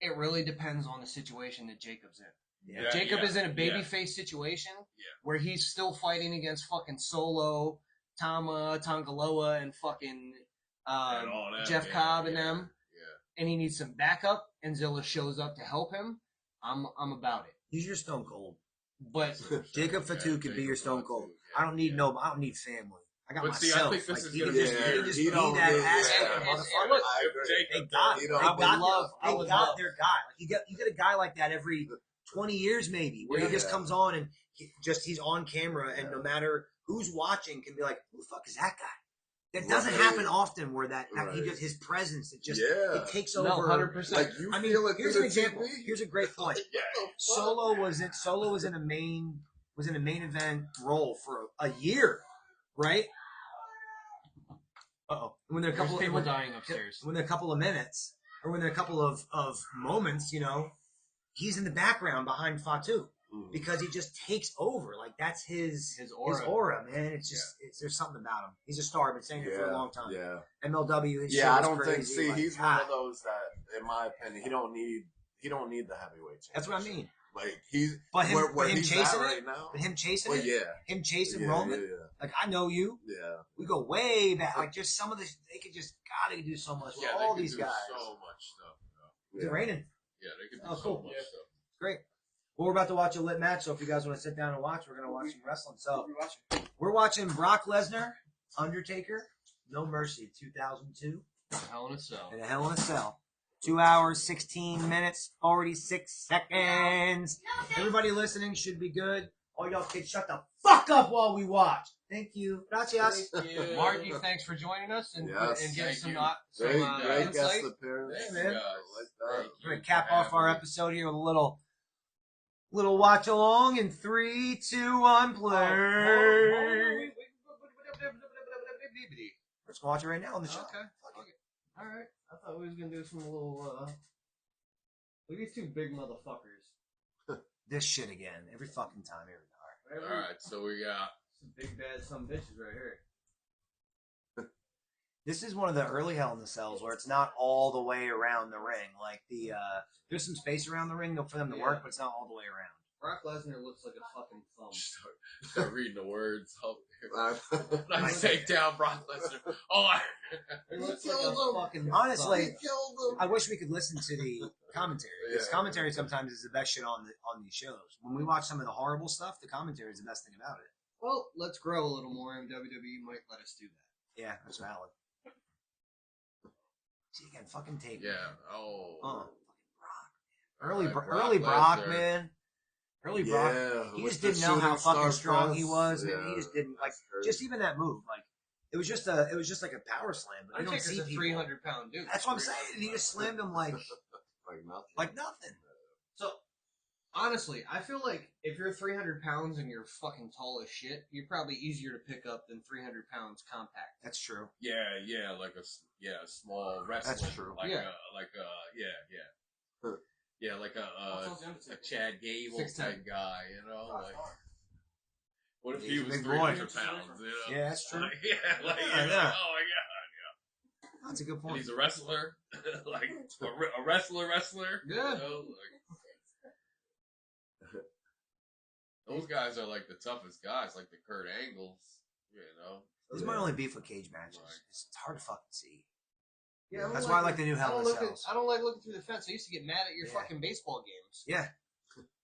it really depends on the situation that Jacob's in. yeah. Jacob yeah, is in a yeah. babyface situation Yeah. where he's still fighting against fucking Solo, Tama, Tongaloa, and fucking And all that, Jeff yeah, Cobb and yeah, them, Yeah. and he needs some backup, and Zilla shows up to help him. I'm about it. He's your Stone Cold. But Jacob Fatu could be your Stone Cold. I don't need I don't need family. I got But see, myself. I think this is he gonna can be just, the he year. can just He be don't that need- ass yeah. kicking And motherfucker. look, I agree. They got He it. don't They need got, I they would got love- their guy. Like you get a guy like that every 20 years maybe, where he just Yeah. comes on and he's on camera, and no matter who's watching, can be like, who the fuck is that guy? That doesn't Right. happen often. Where that he Right. just his presence, it Yeah. it takes no, over. 100%. Like you I mean, feel it here's through an the example. TV? Here's a great point. Yeah. Solo was in a main event role for a year, right? When they're a There's couple people when, dying upstairs. when they're a couple of minutes, or when they're a couple of moments, he's in the background behind Fatu Mhm. because he just takes over. Like that's his aura. man. It's just there's something about him. He's a star. I've been saying it for a long time. Yeah. MLW. His Yeah, I shit is don't think. crazy. See, like, he's one of those that, in my opinion, he don't need the heavyweight championship. That's what I mean. Like he's But him, where but him he's chasing at it, right now. but him chasing Well, it, yeah, him chasing yeah, Roman. yeah, Like I know you. yeah. We go way back. Like just some of this, they could just gotta do so much with Yeah, all they these could do guys. so much stuff. Is it raining? Yeah, they could do Oh, so cool. much Yeah. stuff. Great. Well, we're about to watch a lit match, so if you guys want to sit down and watch, we're gonna watch some wrestling. So we're watching Brock Lesnar, Undertaker, No Mercy, 2002, Hell in a Cell. in a Hell in a Cell. 2 hours, 16 minutes, 46 seconds. Everybody listening should be good. All y'all kids, shut the fuck up while we watch. Thank you. Gracias. Marty, thanks for joining us and, Yes. and giving Thank some, you. Great insight. guest appearance. Thank man. you guys. Like that. Thank We're gonna you cap for off our having me. episode here with a little watch along in 3, 2, 1, play. Let's go watch it right now on the show. Okay. All right. I thought we was gonna do some little. Look at these two big motherfuckers. This shit again, every fucking time, every time. All right, so we got Some big bad some bitches right here. This is one of the early Hell in the Cells where it's not all the way around the ring. Like there's some space around the ring for them to work, but it's not all the way around. Brock Lesnar looks like a fucking thumb. start reading the words. I- I take down Brock Lesnar. Oh, He He looks like killed a him. fucking Honestly, thumb. killed him. I wish we could listen to the commentary. Because Yeah. commentary sometimes is the best shit on these shows. When we watch some of the horrible stuff, the commentary is the best thing about it. Well, let's grow a little more, and WWE might let us do that. Yeah, that's valid. See again, fucking tape. yeah. Oh. Fucking Brock. All right, Early Brock, Lesnar. man. Early Brock. Yeah, He with just the didn't know how shooting fucking star strong press. he was, man. Yeah, He just didn't like that's crazy. just even that move. Like it was just like a power slam, but you don't Undertaker's see a people. 300-pound dude. That's what I'm saying. He just slammed him like Like nothing. Like nothing. So, honestly, I feel like if you're 300 pounds and you're fucking tall as shit, you're probably easier to pick up than 300 pounds compact. That's true. Yeah, like a small wrestler. That's true. Like Yeah. Yeah, like a Chad Gable 6'10". type guy, you know. Like, what if He's he a was big 300 boy. pounds? You know? Yeah, that's true. Like, yeah, like, Yeah, you're yeah. like, oh my god. That's a good And point. he's a wrestler, like a wrestler. Yeah. You know, like, those guys are like the toughest guys, like the Kurt Angles. You know, This is my only beef with cage matches. It's hard to fucking see. Yeah, That's why I like the new Hell in a I Cells. don't like looking through the fence. I used to get mad at your Yeah. fucking baseball games. Yeah.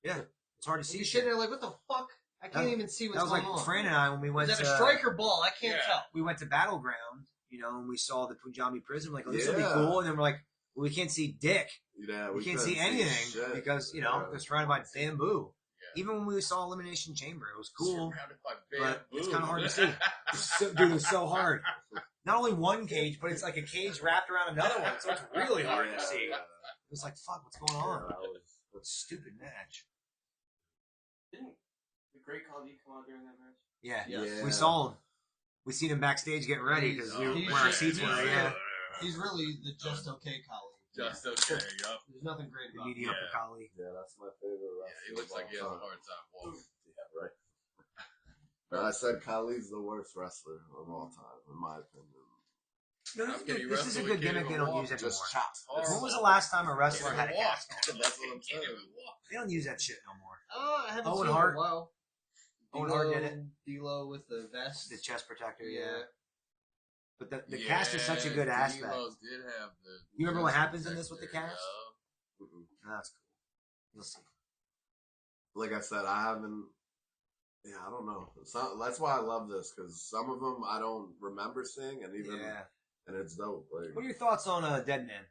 Yeah. It's hard to see. You sit there like, what the fuck? I can't even see what's That was going like on. Fran and I when we went Is that to a striker ball? I can't tell. we went to Battleground, you know, and we saw the Punjabi prison. Like, oh, this will be Yeah. cool. And then we're like, well, we can't see dick. Yeah, We can't couldn't see anything shit. because, you know, Yeah. they're surrounded by bamboo. Yeah. Even when we saw Elimination Chamber, it was cool. Surrounded by but it's bamboo. kinda hard to see. Dude, it was so hard. Not only one cage, but it's like a cage wrapped around another one, so it's really hard to see. Yeah. It was like, fuck, what's going Yeah, on? that was- Stupid match. Didn't the Great Khali come out during that match? Yeah. Yeah. We saw him. We seen him backstage getting ready because Oh, where shit. our seats were. Yeah. He's really the just okay colleague. Just okay, yup. There's nothing great The about him. mediocre Yeah. collie. Yeah, that's my favorite Yeah, wrestler. he looks of like he has all a time. hard time walking. Yeah, right. But I said Khali's the worst wrestler of all time, in my opinion. You know, How can he this is a wrestle? good He can't gimmick they even don't walk. use anymore. Just chops. When was the last time a wrestler Can't had a even walk. cast on? That's what I'm Can't saying. even walk. They don't use that shit no more. I haven't Owen seen Hart. him in a while. Owen Hart did it. D'Lo with the vest. The chest protector, yeah. Yeah. But the cast is such a good aspect. D'Lo did have the. You remember what happens in this with the protector, cast? yeah. Mm-mm. That's cool. You'll see. Like I said, I haven't. Yeah, I don't know. That's why I love this, because some of them I don't remember seeing, and even and it's dope. Like, What are your thoughts on Dead Man?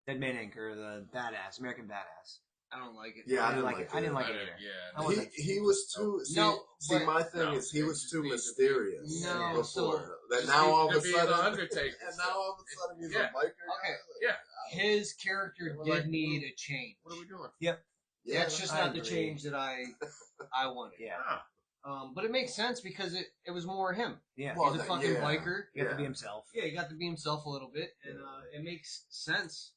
Dead Man Inc. or the Badass, American Badass? I don't like it. Yeah, I didn't like it. I didn't like it either. Yeah. I wasn't- he was too. See, No, see, but- my thing No, is he was just too be- mysterious No, before. so- That Just now be- all of to a be sudden, the Undertaker. and now all of a sudden he's Yeah. a biker. Okay. Yeah. His character We're did like, need a change. What are we doing? Yeah, That's just I not the agree. change that I wanted. Yeah. Ah, But it makes sense because it was more him. Yeah. Well, He's a that- fucking yeah. biker. He got to Yeah. be himself. Yeah, he got to be himself a little bit, and it makes sense.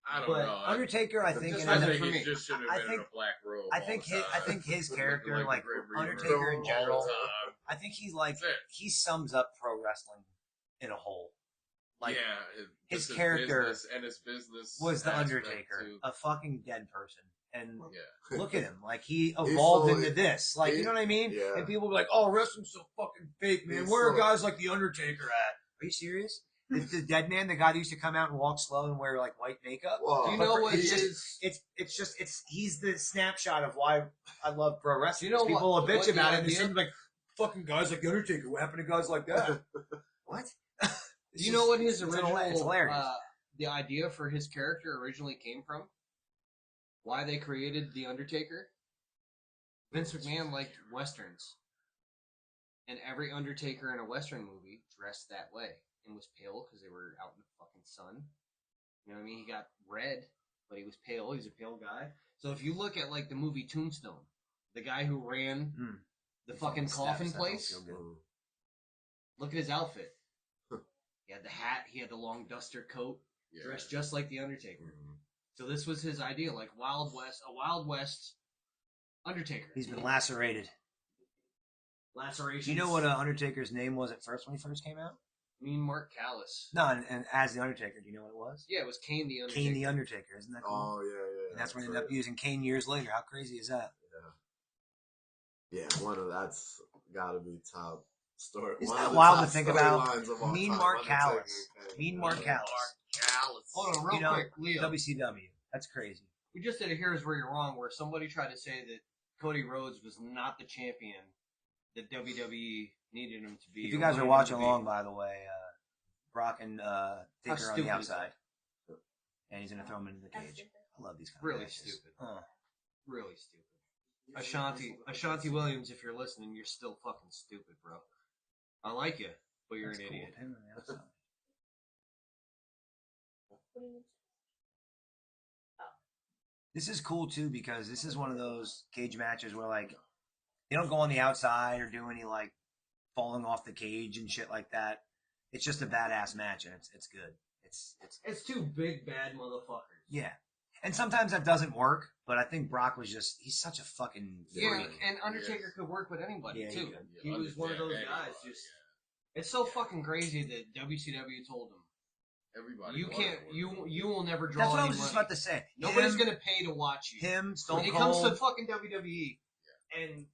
I don't But know. Undertaker, I think, Just in wasn't I a- for think me. he just should have I been think- in a black robe. I all think the his, I time. think his Looking character, the like Great Reaver. Undertaker in All general, the time. I think he's like That's it. he sums up pro wrestling in a whole. Like yeah, his just character business and his business was the aspect, Undertaker, too. a fucking dead person, and Yeah. look at him, like he evolved so- into this, like you know what I mean? Yeah. And people be like, "Oh, wrestling's so fucking fake, man. He's Where are so- guys like the Undertaker at?" Are you serious? The dead man, the guy that used to come out and walk slow and wear like white makeup. Well, Do you know what it's his? he's the snapshot of why I love pro wrestling. You know People what- will bitch what the about it and idea- seem like fucking guys like the Undertaker. What happened to guys like that? What? Do you know what his it's original? It's hilarious. The idea for his character originally came from? Why they created the Undertaker? Vince McMahon liked westerns, and every Undertaker in a western movie dressed that way and was pale because they were out in the fucking sun. You know what I mean? He got red, but he was pale. He's a pale guy. So if you look at like the movie Tombstone, the guy who ran the fucking coffin place, look at his outfit. He had the hat. He had the long duster coat, Yeah. dressed just like the Undertaker. Mhm. So this was his idea, like a Wild West Undertaker. He's been lacerated. Lacerations. Do you know what Undertaker's name was at first when he first came out? Mean Mark Callis. No, and as the Undertaker, do you know what it was? Yeah, it was Kane the Undertaker. Kane the Undertaker. Isn't that cool? Oh yeah. And that's when they ended up using Kane years later. How crazy is that? Yeah, one of that's got to be top story. Isn't one that of the wild top to think about? storylines of all Mean time, Mark Undertaker Callis. and Kane. Mean Mark Callis. Callis. Hold on, real You know, quick, Leo. WCW. That's crazy. We just did a Here's Where You're Wrong, where somebody tried to say that Cody Rhodes was not the champion that WWE needed him to be. If you or guys are wanted him watching to be. along, by the way, Brock and Taker on stupid the is outside. And he's going to throw him into the That's cage. stupid. I love these kind Really of matches. stupid. Huh. Really stupid. Ashanti Williams, if you're listening, you're still fucking stupid, bro. I like you, but you're That's an cool. idiot. Him on the outside. What do you mean? This is cool too because this is one of those cage matches where like they don't go on the outside or do any like falling off the cage and shit like that. It's just a badass match and it's good. It's two big bad motherfuckers. Yeah. And sometimes that doesn't work, but I think Brock was he's such a fucking Yeah, freak. and Undertaker could work with anybody Yeah, he too. could. He was one of those guys. Just it's so fucking crazy that WCW told him Everybody. you can't, you will never draw. That's what I any was just money. about to say. Nobody's gonna pay to watch you. Him, Stone when it Cold. comes to fucking WWE, and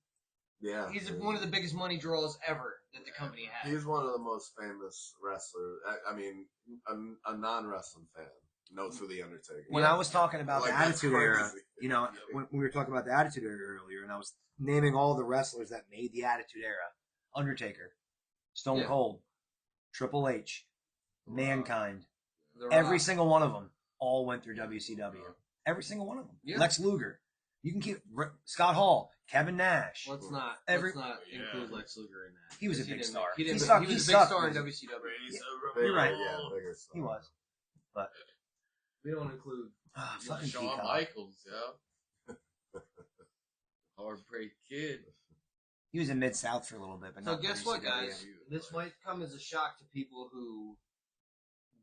Yeah, he's one of the biggest money draws ever that the company has. He's one of the most famous wrestlers. I mean, a non-wrestling fan knows who the Undertaker. When I was talking about Like, the that's Attitude Era, crazy. you know, when we were talking about the Attitude Era earlier, and I was naming all the wrestlers that made the Attitude Era: Undertaker, Stone Yeah. Cold, Triple H, Mankind. The Every Rock. single one of them all went through WCW. Every single one of them. Yeah. Lex Luger. You can keep Scott Hall, Kevin Nash. Let's not Every- include Lex Luger in that. He was a Because big didn't- star. He, didn't, He sucked. he He was a big sucked. star in WCW. You're right. Yeah, bigger star. He was. But We don't include. fucking Shawn Peacock. Michaels, yo. Heartbreak Kid. He was in Mid South for a little bit, but So not guess what, WCW. guys? This might come as a shock to people who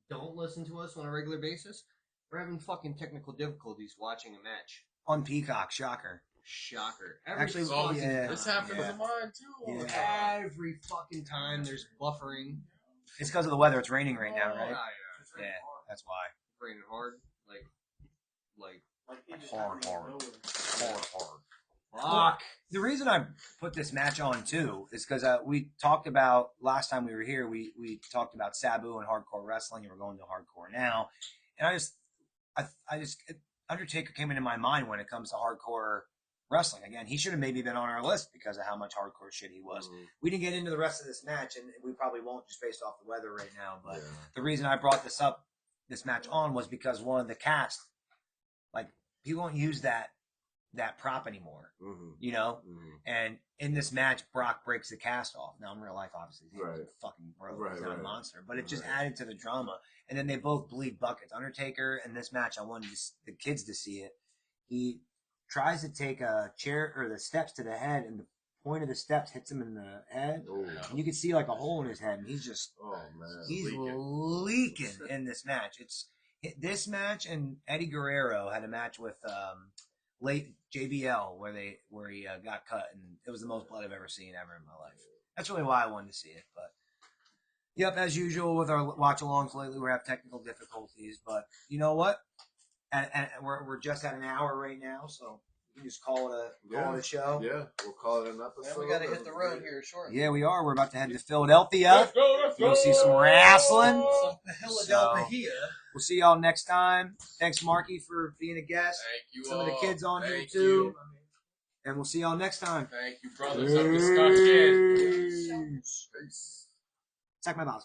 don't listen to us on a regular basis. We're having fucking technical difficulties watching a match. On Peacock, shocker. Shocker. Actually, So, fucking yeah. This time. happens Yeah. to mine too. All the Yeah. time. Every fucking time there's buffering. It's because of the weather. It's raining right now, Oh, right? yeah. Yeah, that's why. Raining hard. Like, Like, he just Hard, happened out hard. of nowhere. Hard. fuck. The reason I put this match on too is because we talked about last time we were here. We talked about Sabu and hardcore wrestling, and we're going to hardcore now. And I just Undertaker came into my mind when it comes to hardcore wrestling. Again, he should have maybe been on our list because of how much hardcore shit he was. Mhm. We didn't get into the rest of this match, and we probably won't just based off the weather right now. But Yeah. the reason I brought this match on was because one of the cast, like, he won't use that prop anymore, Mhm. you know? Mhm. And in this match, Brock breaks the cast off. Now, in real life, obviously, he's Right. fucking broke. Right, He's not a right. monster. But it just Right. added to the drama. And then they both bleed buckets. Undertaker, in this match, I wanted the kids to see it. He tries to take a chair or the steps to the head, and the point of the steps hits him in the head. Oh. And you can see, like, a hole in his head. And he's just Oh man. he's leaking in this match. This match and Eddie Guerrero had a match with late JBL where he got cut, and it was the most blood I've ever seen ever in my life. That's really why I wanted to see it. But yep, as usual with our watch alongs lately, we have technical difficulties. But you know what? And we're just at an hour right now, so we can just call it a show. Yeah, we'll call it an episode. Man, we gotta hit the road here shortly. Yeah, we are. We're about to head to Philadelphia. Let's go. You'll see some wrestling. Philadelphia. We'll see y'all next time. Thanks, Marky, for being a guest. Thank you Some all. of the kids on here, Thank too. you. And we'll see y'all next time. Thank you, brothers of discussion. Peace. Check my boss.